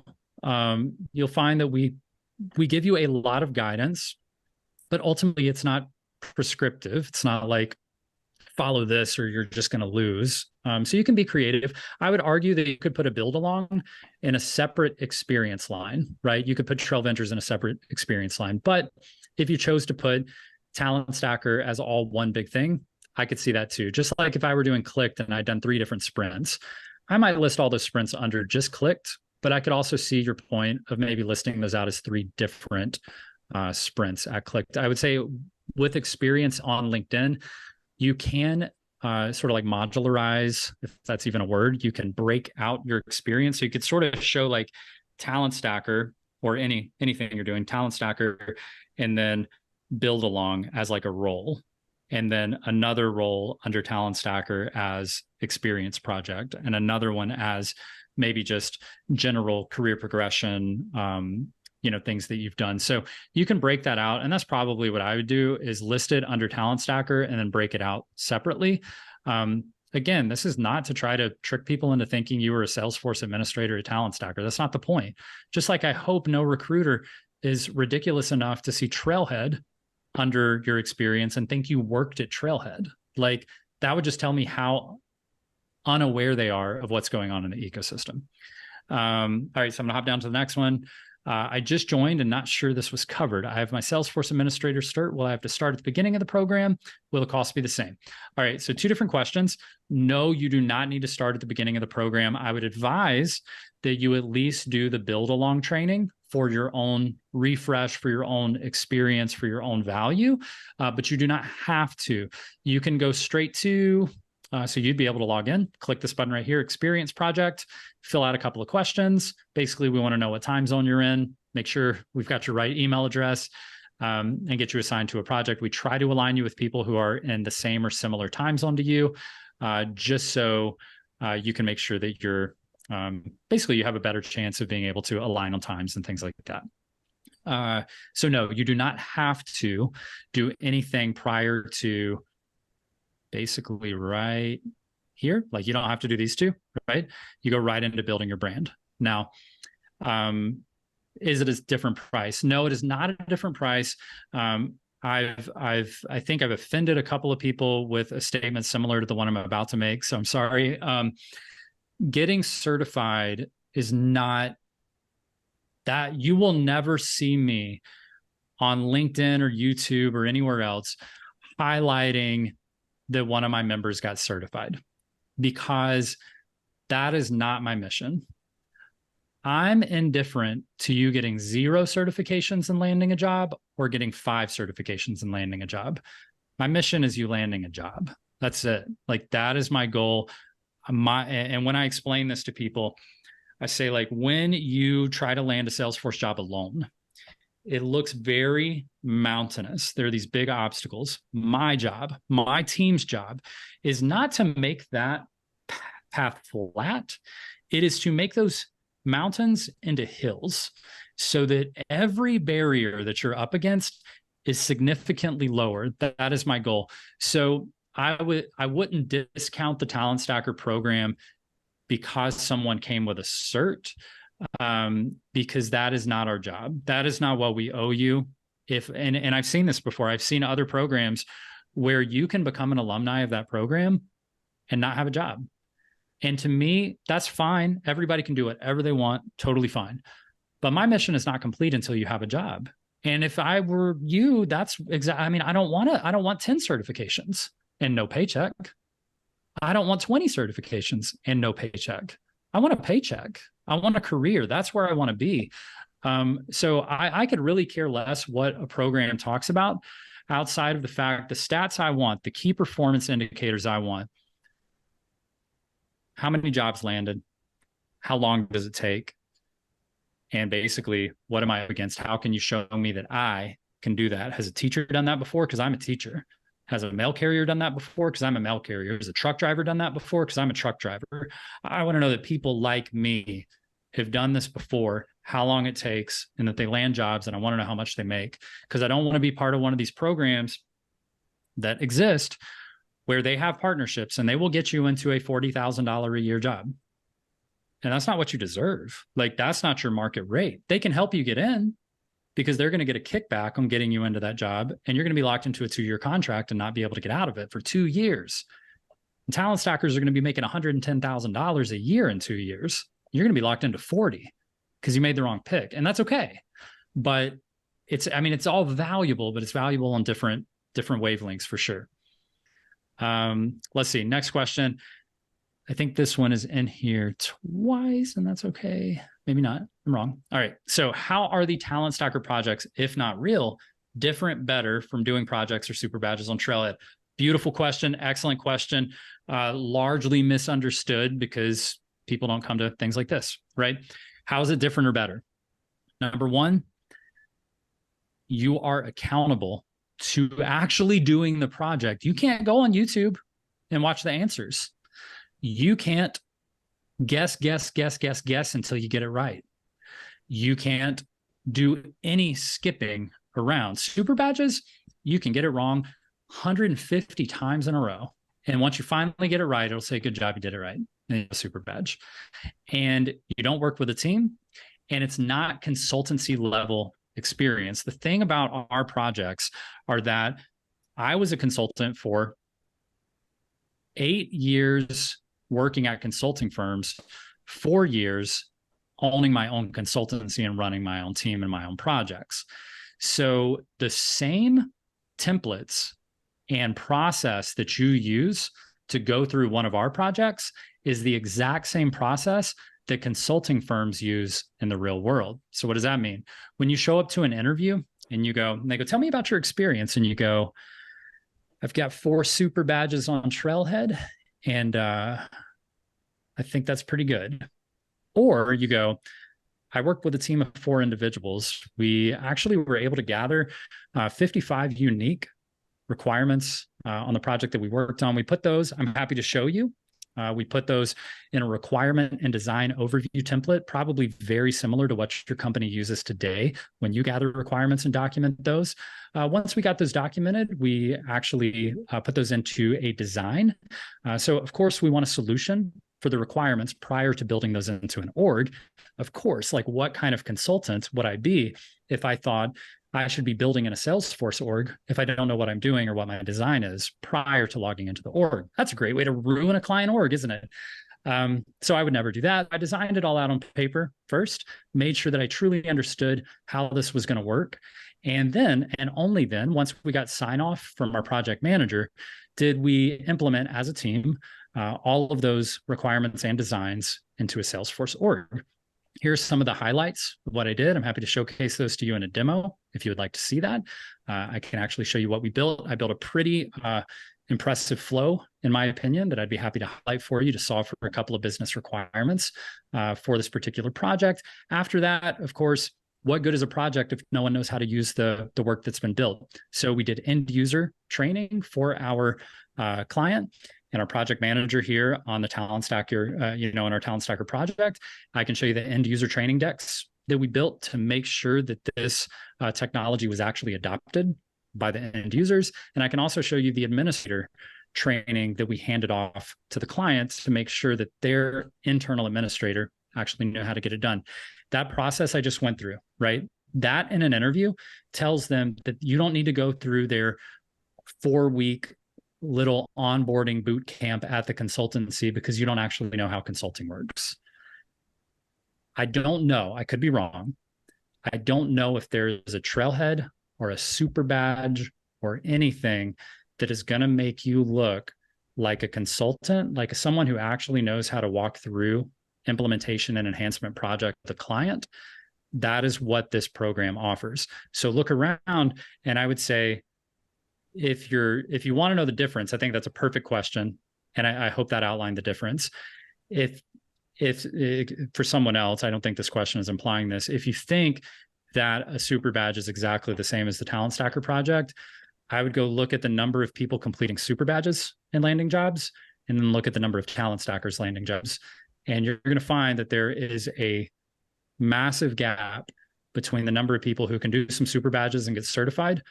You'll find that we give you a lot of guidance, but ultimately it's not prescriptive. It's not like follow this or you're just going to lose. So you can be creative. I would argue that you could put a build along in a separate experience line, right? You could put Trail Ventures in a separate experience line. But if you chose to put Talent Stacker as all one big thing, I could see that too. Just like if I were doing Clicked and I'd done 3 different sprints, I might list all those sprints under just Clicked, but I could also see your point of maybe listing those out as 3 different sprints at Clicked. I would say with experience on LinkedIn, you can sort of like modularize, if that's even a word. You can break out your experience. So you could sort of show like Talent Stacker or anything you're doing, Talent Stacker, and then build along as like a role. And then another role under Talent Stacker as experience project, and another one as maybe just general career progression, things that you've done. So you can break that out. And that's probably what I would do, is list it under Talent Stacker and then break it out separately. Again, this is not to try to trick people into thinking you were a Salesforce administrator at Talent Stacker. That's not the point. Just like I hope no recruiter is ridiculous enough to see Trailhead under your experience and think you worked at Trailhead. Like, that would just tell me how unaware they are of what's going on in the ecosystem. All right, so I'm gonna hop down to the next one. I just joined and not sure this was covered. I have my Salesforce Administrator cert. Will I have to start at the beginning of the program? Will the cost be the same? All right, so 2 different questions. No, you do not need to start at the beginning of the program. I would advise that you at least do the build along training for your own refresh, for your own experience, for your own value, but you do not have to. You can go straight to, so you'd be able to log in, click this button right here, Experience Project, fill out a couple of questions. Basically, we want to know what time zone you're in, make sure we've got your right email address, and get you assigned to a project. We try to align you with people who are in the same or similar time zone to you, just so you can make sure that you're basically you have a better chance of being able to align on times and things like that. So no, you do not have to do anything prior to basically right here. Like, you don't have to do these 2, right? You go right into building your brand. Now, is it a different price? No, it is not a different price. I think I've offended a couple of people with a statement similar to the one I'm about to make, so I'm sorry. Getting certified is not that. You will never see me on LinkedIn or YouTube or anywhere else highlighting that one of my members got certified, because that is not my mission. I'm indifferent to you getting 0 certifications and landing a job or getting 5 certifications and landing a job. My mission is you landing a job. That's it. Like, that is my goal. And when I explain this to people, I say, like, when you try to land a Salesforce job alone, it looks very mountainous. There are these big obstacles. My job, my team's job, is not to make that path flat. It is to make those mountains into hills, so that every barrier that you're up against is significantly lower. That is my goal. So I wouldn't discount the Talent Stacker program because someone came with a cert, because that is not our job. That is not what we owe you. And I've seen this before. I've seen other programs where you can become an alumni of that program and not have a job. And to me, that's fine. Everybody can do whatever they want. Totally fine. But my mission is not complete until you have a job. And if I were you, that's exactly, I mean, I don't want 10 certifications and no paycheck. I don't want 20 certifications and no paycheck. I want a paycheck. I want a career. That's where I want to be. So I could really care less what a program talks about, outside of the fact, the stats I want, the key performance indicators I want. How many jobs landed? How long does it take? And basically, what am I up against? How can you show me that I can do that. Has a teacher done that before? Because I'm a teacher. Has a mail carrier done that before? Because I'm a mail carrier. Has a truck driver done that before? Because I'm a truck driver. I want to know that people like me have done this before, how long it takes, and that they land jobs, and I want to know how much they make, because I don't want to be part of one of these programs that exist where they have partnerships and they will get you into a $40,000 a year job. And that's not what you deserve. Like, that's not your market rate. They can help you get in because they're going to get a kickback on getting you into that job, and you're going to be locked into a 2-year contract and not be able to get out of it for 2 years. And talent stackers are going to be making $110,000 a year in 2 years. You're going to be locked into 40 because you made the wrong pick, and that's okay. But it's all valuable, but it's valuable on different wavelengths for sure. Let's see. Next question. I think this one is in here twice, and that's okay. Maybe not. I'm wrong. All right. So how are the talent stacker projects, if not real, different, better from doing projects or super badges on Trailhead? Beautiful question. Excellent question. Largely misunderstood because people don't come to things like this, right? How is it different or better? Number one, you are accountable to actually doing the project. You can't go on YouTube and watch the answers. You can't guess until you get it right. You can't do any skipping around. Super badges, you can get it wrong 150 times in a row. And once you finally get it right, it'll say, good job, you did it right. And a super badge. And you don't work with a team, and it's not consultancy level experience. The thing about our projects are that I was a consultant for 8 years working at consulting firms, 4 years owning my own consultancy and running my own team and my own projects. So the same templates and process that you use to go through one of our projects is the exact same process that consulting firms use in the real world. So what does that mean? When you show up to an interview and they go, tell me about your experience. And you go, I've got 4 super badges on Trailhead, and I think that's pretty good. Or you go, I worked with a team of 4 individuals. We actually were able to gather 55 unique requirements on the project that we worked on. We put those, I'm happy to show you. We put those in a requirement and design overview template, probably very similar to what your company uses today when you gather requirements and document those. Once we got those documented, we actually put those into a design. So of course, we want a solution for the requirements prior to building those into an org. Of course, like, what kind of consultant would I be if I thought I should be building in a Salesforce org if I don't know what I'm doing or what my design is prior to logging into the org? That's a great way to ruin a client org, isn't it? So I would never do that. I designed it all out on paper first, made sure that I truly understood how this was going to work. And then, and only then, once we got sign off from our project manager, did we implement as a team all of those requirements and designs into a Salesforce org. Here's some of the highlights of what I did. I'm happy to showcase those to you in a demo if you would like to see that. I can actually show you what we built. I built a pretty impressive flow, in my opinion, that I'd be happy to highlight for you to solve for a couple of business requirements for this particular project. After that, of course, what good is a project if no one knows how to use the work that's been built? So we did end user training for our client. And our project manager here on the Talent Stacker, in our Talent Stacker project, I can show you the end user training decks that we built to make sure that this technology was actually adopted by the end users. And I can also show you the administrator training that we handed off to the clients to make sure that their internal administrator actually knew how to get it done. That process I just went through, right? That in an interview tells them that you don't need to go through their 4-week little onboarding boot camp at the consultancy because you don't actually know how consulting works. I don't know. I could be wrong. I don't know if there's a Trailhead or a super badge or anything that is going to make you look like a consultant, like someone who actually knows how to walk through implementation and enhancement project with the client. That is what this program offers. So look around, and I would say, if you want to know the difference, I think that's a perfect question. And I hope that outlined the difference. If for someone else, I don't think this question is implying this. If you think that a super badge is exactly the same as the Talent Stacker project, I would go look at the number of people completing super badges and landing jobs, and then look at the number of talent stackers landing jobs. And you're going to find that there is a massive gap between the number of people who can do some super badges and get certified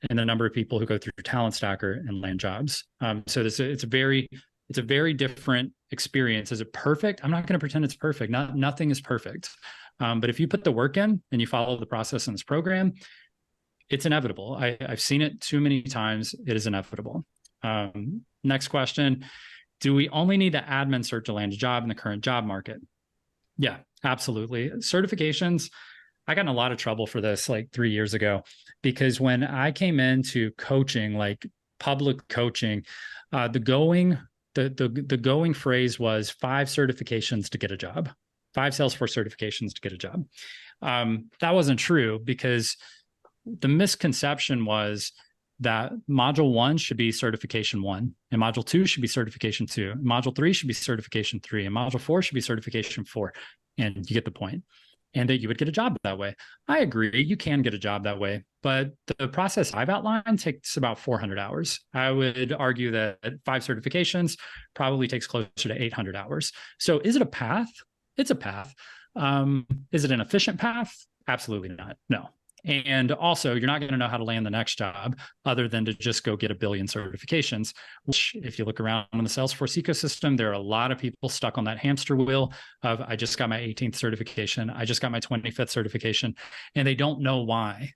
and the number of people who go through talent stacker and land jobs. So it's a very different experience. Is it perfect? I'm not going to pretend it's perfect. Nothing is perfect. But if you put the work in and you follow the process in this program, it's inevitable. I've seen it too many times. It is inevitable. Next question. Do we only need the admin cert to land a job in the current job market? Yeah, absolutely. Certifications, I got in a lot of trouble for this like 3 years ago, because when I came into coaching, like public coaching, the going phrase was 5 certifications to get a job, 5 Salesforce certifications to get a job. That wasn't true, because the misconception was that module 1 should be certification 1, and module 2 should be certification 2, and module 3 should be certification 3, and module 4 should be certification 4. And you get the point. And that you would get a job that way. I agree, you can get a job that way, but the process I've outlined takes about 400 hours. I would argue that 5 certifications probably takes closer to 800 hours. So is it a path? It's a path. Is it an efficient path? Absolutely not. No. And also, you're not going to know how to land the next job other than to just go get a billion certifications, which if you look around in the Salesforce ecosystem, there are a lot of people stuck on that hamster wheel of, I just got my 18th certification, I just got my 25th certification, and they don't know why.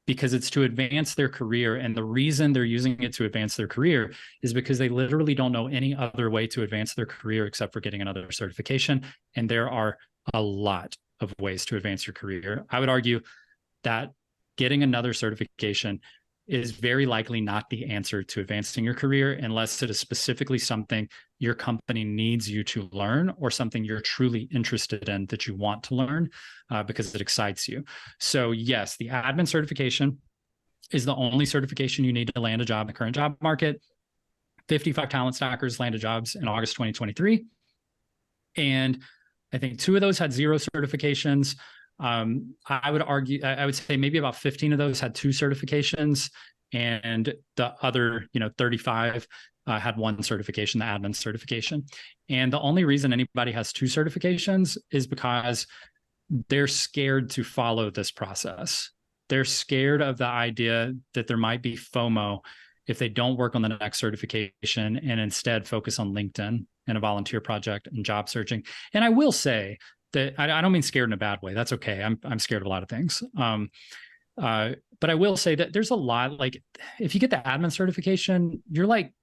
Because it's to advance their career. And the reason they're using it to advance their career is because they literally don't know any other way to advance their career except for getting another certification. And there are a lot of ways to advance your career. I would argue that getting another certification is very likely not the answer to advancing your career, unless it is specifically something your company needs you to learn, or something you're truly interested in that you want to learn because it excites you. So yes, the admin certification is the only certification you need to land a job in the current job market. 55 talent stackers landed jobs in August 2023. And I think 2 of those had 0 certifications. I would say maybe about 15 of those had 2 certifications, and the other, 35 had 1 certification, the admin certification. And the only reason anybody has 2 certifications is because they're scared to follow this process. They're scared of the idea that there might be FOMO if they don't work on the next certification and instead focus on LinkedIn and a volunteer project and job searching. And I will say that I don't mean scared in a bad way. That's okay. I'm scared of a lot of things. But I will say that there's a lot, like if you get the admin certification, you're like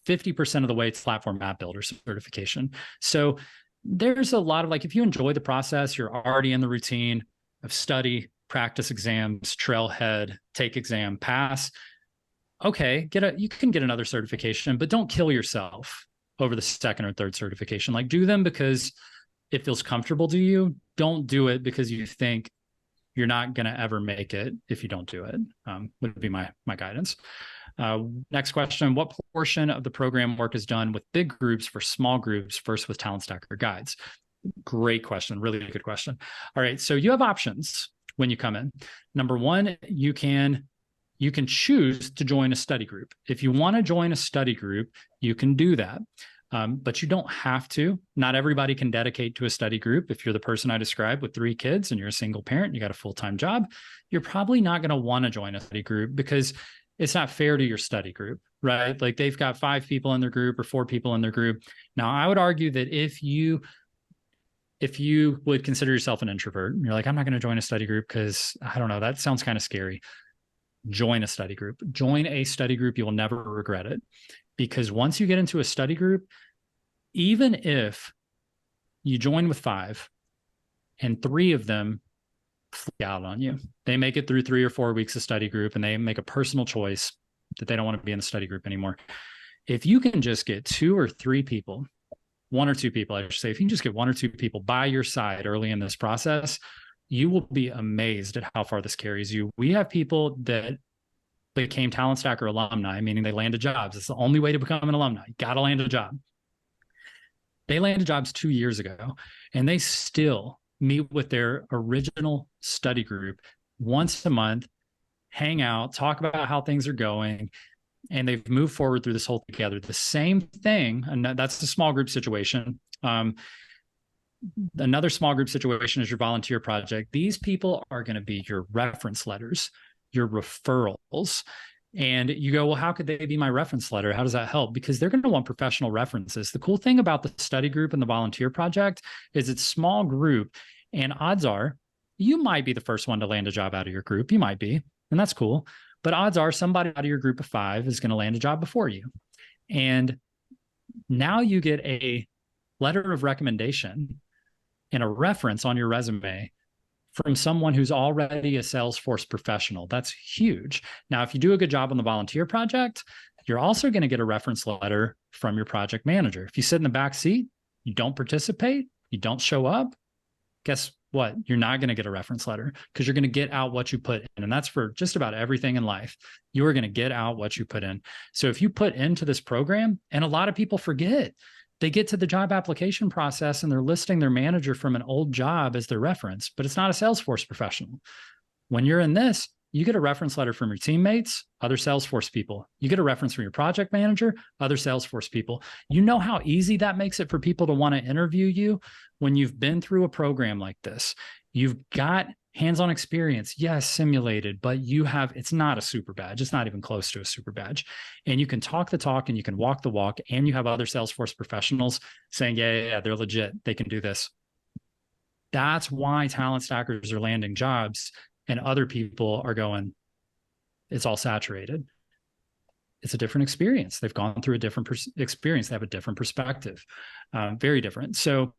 50% of the way to platform app builder certification. So there's a lot of like, if you enjoy the process, you're already in the routine of study, practice exams, trailhead, take exam, pass. Okay, you can get another certification, but don't kill yourself over the second or third certification. Like do them because it feels comfortable to you. Don't do it because you think you're not going to ever make it if you don't do it, would be my guidance. Next question. What portion of the program work is done with big groups for small groups versus with Talent Stacker guides? Great question. Really good question. All right. So you have options when you come in. Number 1, you can choose to join a study group. If you want to join a study group, you can do that. But you don't have to. Not everybody can dedicate to a study group. If you're the person I described with 3 kids and you're a single parent, you got a full-time job, you're probably not going to want to join a study group because it's not fair to your study group, right? Like they've got 5 people in their group or 4 people in their group. Now, I would argue that if you would consider yourself an introvert, and you're like, I'm not going to join a study group because I don't know, that sounds kind of scary. Join a study group. Join a study group. You will never regret it. Because once you get into a study group, even if you join with 5 and 3 of them flip out on you, they make it through 3 or 4 weeks of study group and they make a personal choice that they don't want to be in the study group anymore. If you can just get 2 or 3 people, 1 or 2 people, I should say, if you can just get 1 or 2 people by your side early in this process, you will be amazed at how far this carries you. We have people that became Talent Stacker alumni, meaning they landed jobs. It's the only way to become an alumni. You got to land a job. They landed jobs 2 years ago, and they still meet with their original study group once a month, hang out, talk about how things are going, and they've moved forward through this whole together. The same thing, and that's the small group situation. Another small group situation is your volunteer project. These people are going to be your reference letters, your referrals. And you go, well, how could they be my reference letter? How does that help? Because they're going to want professional references. The cool thing about the study group and the volunteer project is it's small group, and odds are you might be the first one to land a job out of your group. You might be, and that's cool. But odds are somebody out of your group of 5 is going to land a job before you. And now you get a letter of recommendation and a reference on your resume from someone who's already a Salesforce professional. That's huge. Now, if you do a good job on the volunteer project, you're also going to get a reference letter from your project manager. If you sit in the back seat, you don't participate, you don't show up, guess what? You're not going to get a reference letter because you're going to get out what you put in. And that's for just about everything in life. You are going to get out what you put in. So if you put into this program, and a lot of people forget, they get to the job application process and they're listing their manager from an old job as their reference, but it's not a Salesforce professional. When you're in this, you get a reference letter from your teammates, other Salesforce people. You get a reference from your project manager, other Salesforce people. You know how easy that makes it for people to want to interview you when you've been through a program like this. You've got hands-on experience, yes, simulated, but it's not a super badge. It's not even close to a super badge. And you can talk the talk and you can walk the walk, and you have other Salesforce professionals saying, yeah, they're legit. They can do this. That's why talent stackers are landing jobs and other people are going, it's all saturated. It's a different experience. They've gone through a different experience. They have a different perspective, very different. So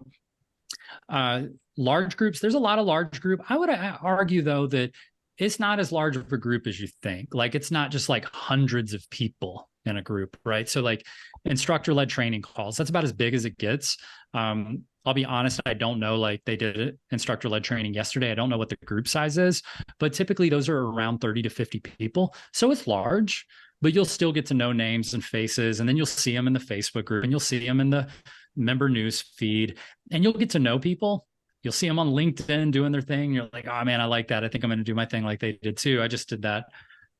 large groups, there's a lot of large group. I would argue, though, that it's not as large of a group as you think. Like, it's not just like hundreds of people in a group, right? So like instructor-led training calls, that's about as big as it gets. I'll be honest, I don't know, like they did instructor-led training yesterday. I don't know what the group size is, but typically those are around 30 to 50 people. So it's large, but you'll still get to know names and faces. And then you'll see them in the Facebook group and you'll see them in the member news feed, and you'll get to know people. You'll see them on LinkedIn doing their thing. You're like, oh man, I like that. I think I'm going to do my thing like they did too. I just did that.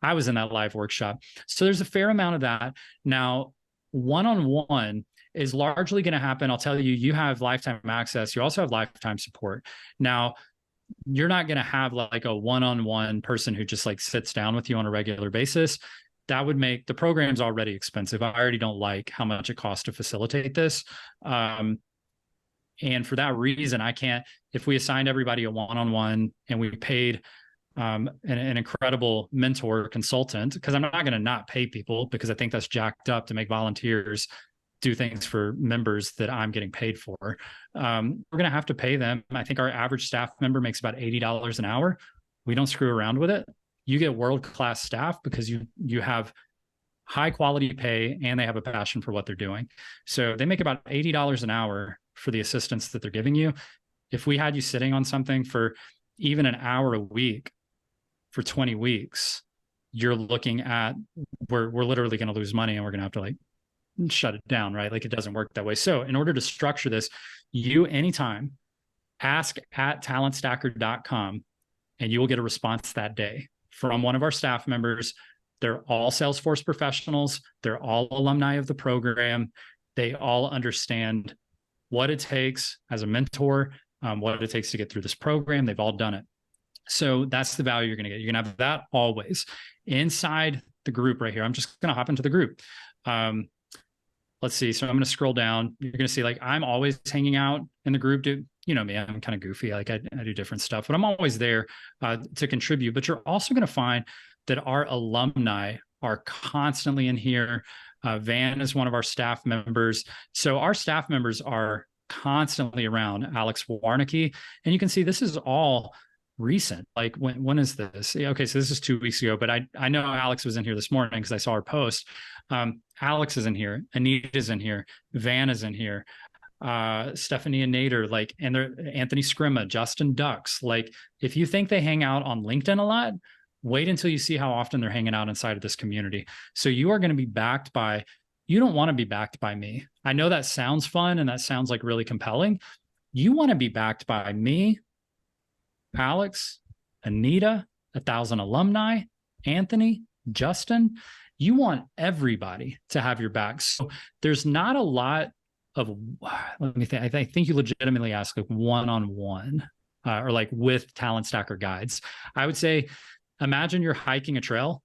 I was in that live workshop. So there's a fair amount of that. Now, one-on-one is largely going to happen. I'll tell you, you have lifetime access. You also have lifetime support. Now, you're not going to have like a one-on-one person who just like sits down with you on a regular basis. That would make the program's already expensive. I already don't like how much it costs to facilitate this. And for that reason, I can't, if we assigned everybody a one-on-one and we paid an incredible mentor consultant, because I'm not going to not pay people, because I think that's jacked up to make volunteers do things for members that I'm getting paid for. We're going to have to pay them. I think our average staff member makes about $80 an hour. We don't screw around with it. You get world-class staff because you have high quality pay and they have a passion for what they're doing. So they make about $80 an hour for the assistance that they're giving you. If we had you sitting on something for even an hour a week for 20 weeks, you're looking at, we're literally going to lose money and we're going to have to like shut it down, right? Like it doesn't work that way. So in order to structure this, you anytime ask at talentstacker.com and you will get a response that day from one of our staff members. They're all Salesforce professionals. They're all alumni of the program. They all understand what it takes as a mentor, what it takes to get through this program. They've all done it. So that's the value you're going to get. You're going to have that always inside the group right here. I'm just going to hop into the group. Let's see. So I'm going to scroll down. You're going to see like I'm always hanging out in the group. Dude, you know me, I'm kind of goofy. Like I do different stuff, but I'm always there to contribute. But you're also going to find that our alumni are constantly in here. Van is one of our staff members. So our staff members are constantly around. Alex Warnicki. And you can see this is all recent. Like when is this? Okay, so this is 2 weeks ago, but I know Alex was in here this morning because I saw her post. Alex is in here. Anita's in here. Van is in here. Stephanie and Nader, like, and they're Anthony Scrima, Justin Ducks. Like, if you think they hang out on LinkedIn a lot, wait until you see how often they're hanging out inside of this community. So you are going to be backed by, you don't want to be backed by me. I know that sounds fun and that sounds like really compelling. You want to be backed by me, Alex, Anita, 1,000 alumni, Anthony, Justin. You want everybody to have your back. So there's not a lot of, let me think. I think you legitimately ask like one-on-one or like with Talent Stacker guides. I would say, imagine you're hiking a trail.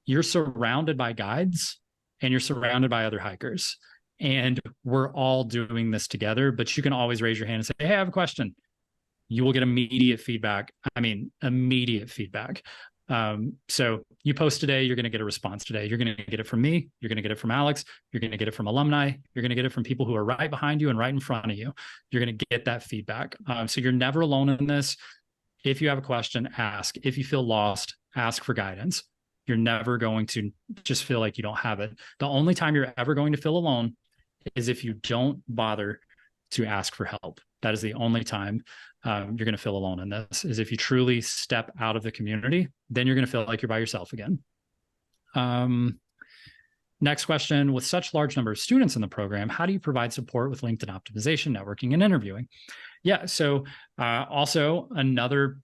You're surrounded by guides and you're surrounded by other hikers. And we're all doing this together, but you can always raise your hand and say, hey, I have a question. You will get immediate feedback. I mean, immediate feedback. So you post today, you're going to get a response today. You're going to get it from me. You're going to get it from Alex. You're going to get it from alumni. You're going to get it from people who are right behind you and right in front of you. You're going to get that feedback. So you're never alone in this. If you have a question, ask. If you feel lost, ask for guidance. You're never going to just feel like you don't have it. The only time you're ever going to feel alone is if you don't bother to ask for help. That is the only time you're going to feel alone in this, is if you truly step out of the community, then you're going to feel like you're by yourself again. Next question, with such large number of students in the program, how do you provide support with LinkedIn optimization, networking, and interviewing? Yeah, so also another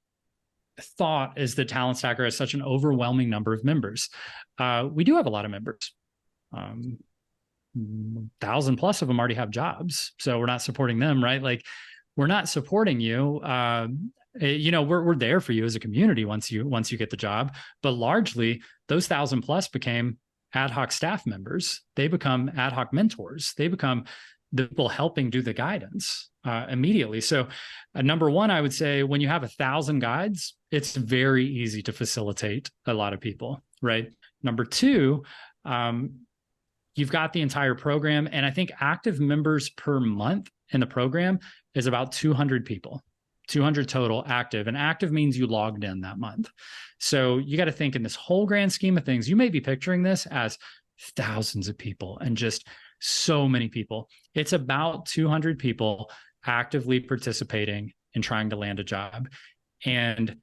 thought is that Talent Stacker has such an overwhelming number of members. We do have a lot of members. 1,000 plus of them already have jobs. So we're not supporting them, right? Like, we're not supporting you. We're there for you as a community once you get the job. But largely, those 1,000 plus became ad hoc staff members. They become ad hoc mentors. They become the people helping do the guidance immediately. So number one, I would say when you have 1,000 guides, it's very easy to facilitate a lot of people, right? Number two, you've got the entire program. And I think active members per month in the program is about 200 people, 200 total active. And active means you logged in that month. So you got to think, in this whole grand scheme of things, you may be picturing this as thousands of people and just so many people. It's about 200 people actively participating in trying to land a job. And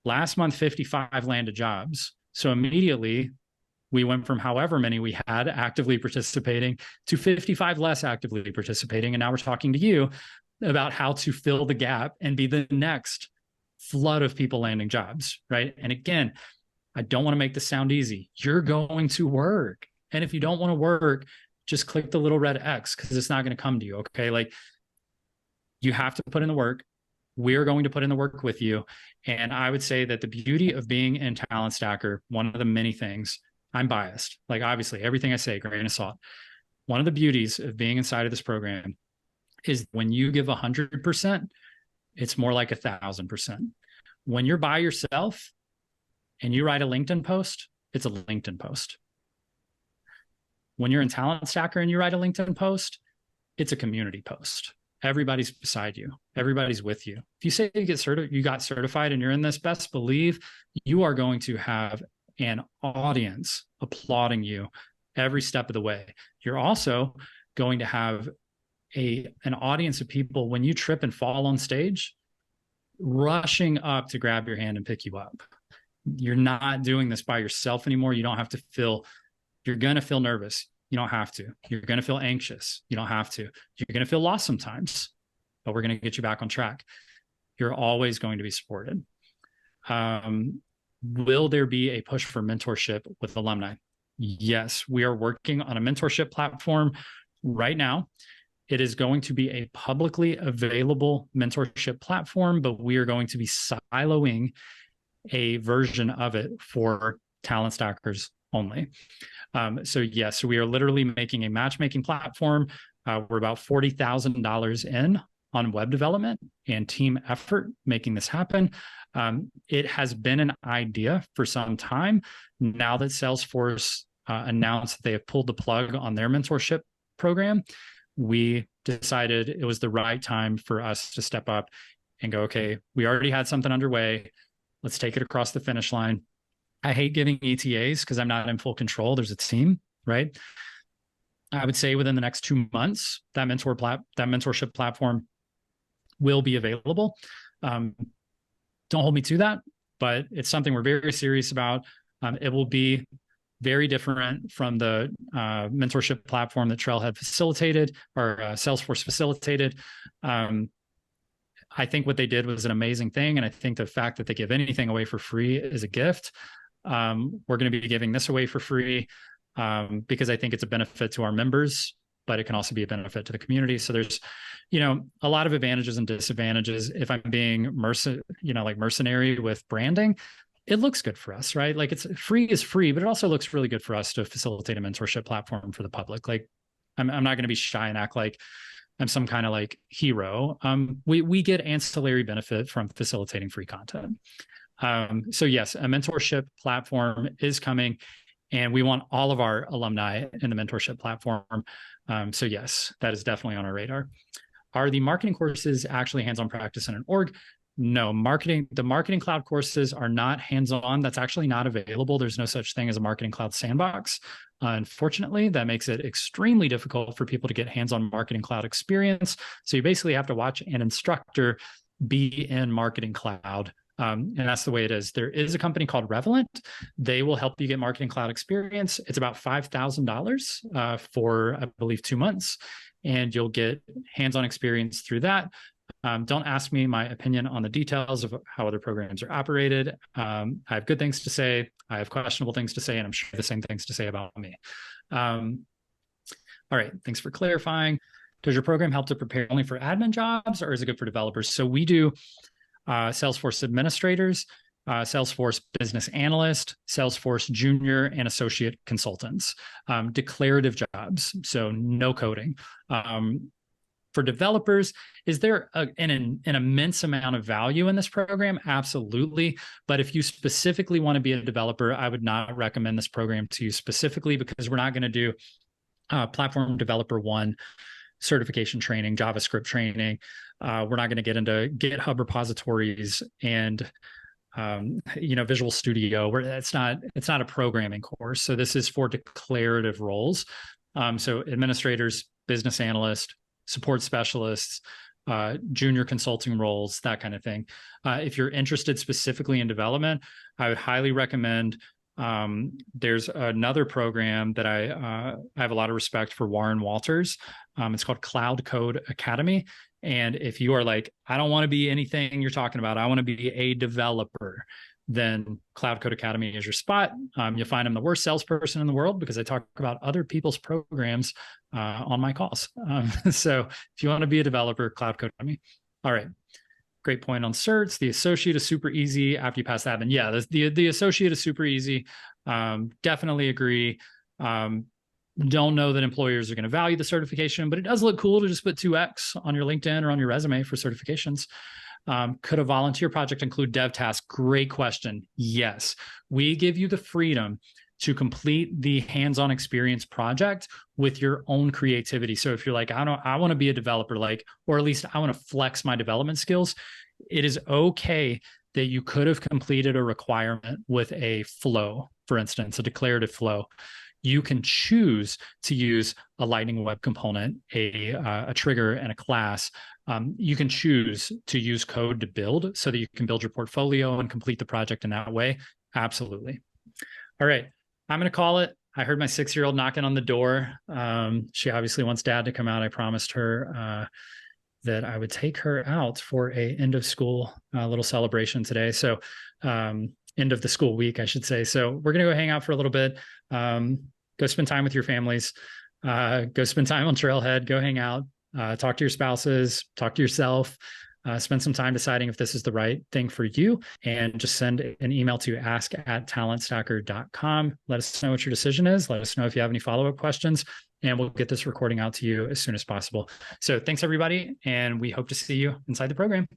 last month, 55 landed jobs. So immediately we went from however many we had actively participating to 55 less actively participating. And now we're talking to you about how to fill the gap and be the next flood of people landing jobs, right? And again, I don't want to make this sound easy. You're going to work. And if you don't want to work, just click the little red X, because it's not going to come to you, okay? Like, you have to put in the work. We're going to put in the work with you. And I would say that the beauty of being in Talent Stacker, one of the many things, I'm biased. Like, obviously, everything I say, grain of salt. One of the beauties of being inside of this program is when you give 100%, it's more like 1,000%. When you're by yourself and you write a LinkedIn post, it's a LinkedIn post. When you're in Talent Stacker and you write a LinkedIn post, it's a community post. Everybody's beside you. Everybody's with you. If you say you got certified and you're in this, best believe you are going to have an audience applauding you every step of the way. You're also going to have an audience of people, when you trip and fall on stage, rushing up to grab your hand and pick you up. You're not doing this by yourself anymore. You don't have to feel, you're going to feel nervous. You don't have to. You're going to feel anxious. You don't have to. You're going to feel lost sometimes, but we're going to get you back on track. You're always going to be supported. Will there be a push for mentorship with alumni? Yes, we are working on a mentorship platform right now. It is going to be a publicly available mentorship platform, but we are going to be siloing a version of it for Talent Stackers only. So yes, we are literally making a matchmaking platform. We're about $40,000 in on web development and team effort making this happen. It has been an idea for some time. Now that Salesforce announced that they have pulled the plug on their mentorship program, we decided it was the right time for us to step up and go, okay, we already had something underway. Let's take it across the finish line. I hate giving ETAs because I'm not in full control. There's a team, right? I would say within the next 2 months, that mentorship platform will be available. Don't hold me to that, but it's something we're very serious about. It will be very different from the mentorship platform that Trailhead facilitated or Salesforce facilitated. I think what they did was an amazing thing. And I think the fact that they give anything away for free is a gift. We're going to be giving this away for free because I think it's a benefit to our members, but it can also be a benefit to the community. So there's, a lot of advantages and disadvantages. If I'm being mercenary with branding, it looks good for us, right? Like, it's free is free, but it also looks really good for us to facilitate a mentorship platform for the public. Like, I'm not going to be shy and act like I'm some kind of like hero. We get ancillary benefit from facilitating free content. So yes, a mentorship platform is coming, and we want all of our alumni in the mentorship platform. So yes, that is definitely on our radar. Are the marketing courses actually hands-on practice in an org? No, the marketing cloud courses are not hands-on. That's actually not available. There's no such thing as a marketing cloud sandbox. Unfortunately, that makes it extremely difficult for people to get hands-on marketing cloud experience. So you basically have to watch an instructor be in marketing cloud. And that's the way it is. There is a company called Revelant. They will help you get marketing cloud experience. It's about $5,000 for, I believe, 2 months, and you'll get hands-on experience through that. Don't ask me my opinion on the details of how other programs are operated. I have good things to say. I have questionable things to say, and I'm sure the same things to say about me. All right, thanks for clarifying. Does your program help to prepare only for admin jobs, or is it good for developers? So we do Salesforce administrators, Salesforce business analyst, Salesforce junior and associate consultants, declarative jobs, so no coding. For developers, is there an immense amount of value in this program? Absolutely. But if you specifically want to be a developer, I would not recommend this program to you specifically, because we're not going to do Platform Developer 1 certification training, JavaScript training. We're not going to get into GitHub repositories and Visual Studio, where it's not a programming course. So this is for declarative roles. So administrators, business analyst, support specialists, junior consulting roles, that kind of thing. If you're interested specifically in development, I would highly recommend. There's another program that I have a lot of respect for, Warren Walters. It's called Cloud Code Academy. And if you are like, I don't want to be anything you're talking about, I want to be a developer, then Cloud Code Academy is your spot. You'll find I'm the worst salesperson in the world because I talk about other people's programs on my calls. So if you want to be a developer, Cloud Code Academy. All right. Great point on certs. The associate is super easy after you pass the admin. Yeah, the associate is super easy. Definitely agree. Don't know that employers are going to value the certification, but it does look cool to just put 2x on your LinkedIn or on your resume for certifications. Could a volunteer project include dev tasks? Great question. Yes, we give you the freedom to complete the hands-on experience project with your own creativity. So if you're like, I want to be a developer, or at least I want to flex my development skills, it is okay that you could have completed a requirement with a flow, for instance, a declarative flow. You can choose to use a Lightning Web Component, a trigger, and a class. You can choose to use code to build so that you can build your portfolio and complete the project in that way. Absolutely. All right, I'm going to call it. I heard my 6-year-old knocking on the door. She obviously wants dad to come out. I promised her that I would take her out for a end of school little celebration today. So end of the school week, I should say. So we're going to go hang out for a little bit. Go spend time with your families. Go spend time on Trailhead. Go hang out. Talk to your spouses. Talk to yourself. Spend some time deciding if this is the right thing for you, and just send an email to ask@talentstacker.com. Let us know what your decision is. Let us know if you have any follow-up questions, and we'll get this recording out to you as soon as possible. So thanks, everybody, and we hope to see you inside the program.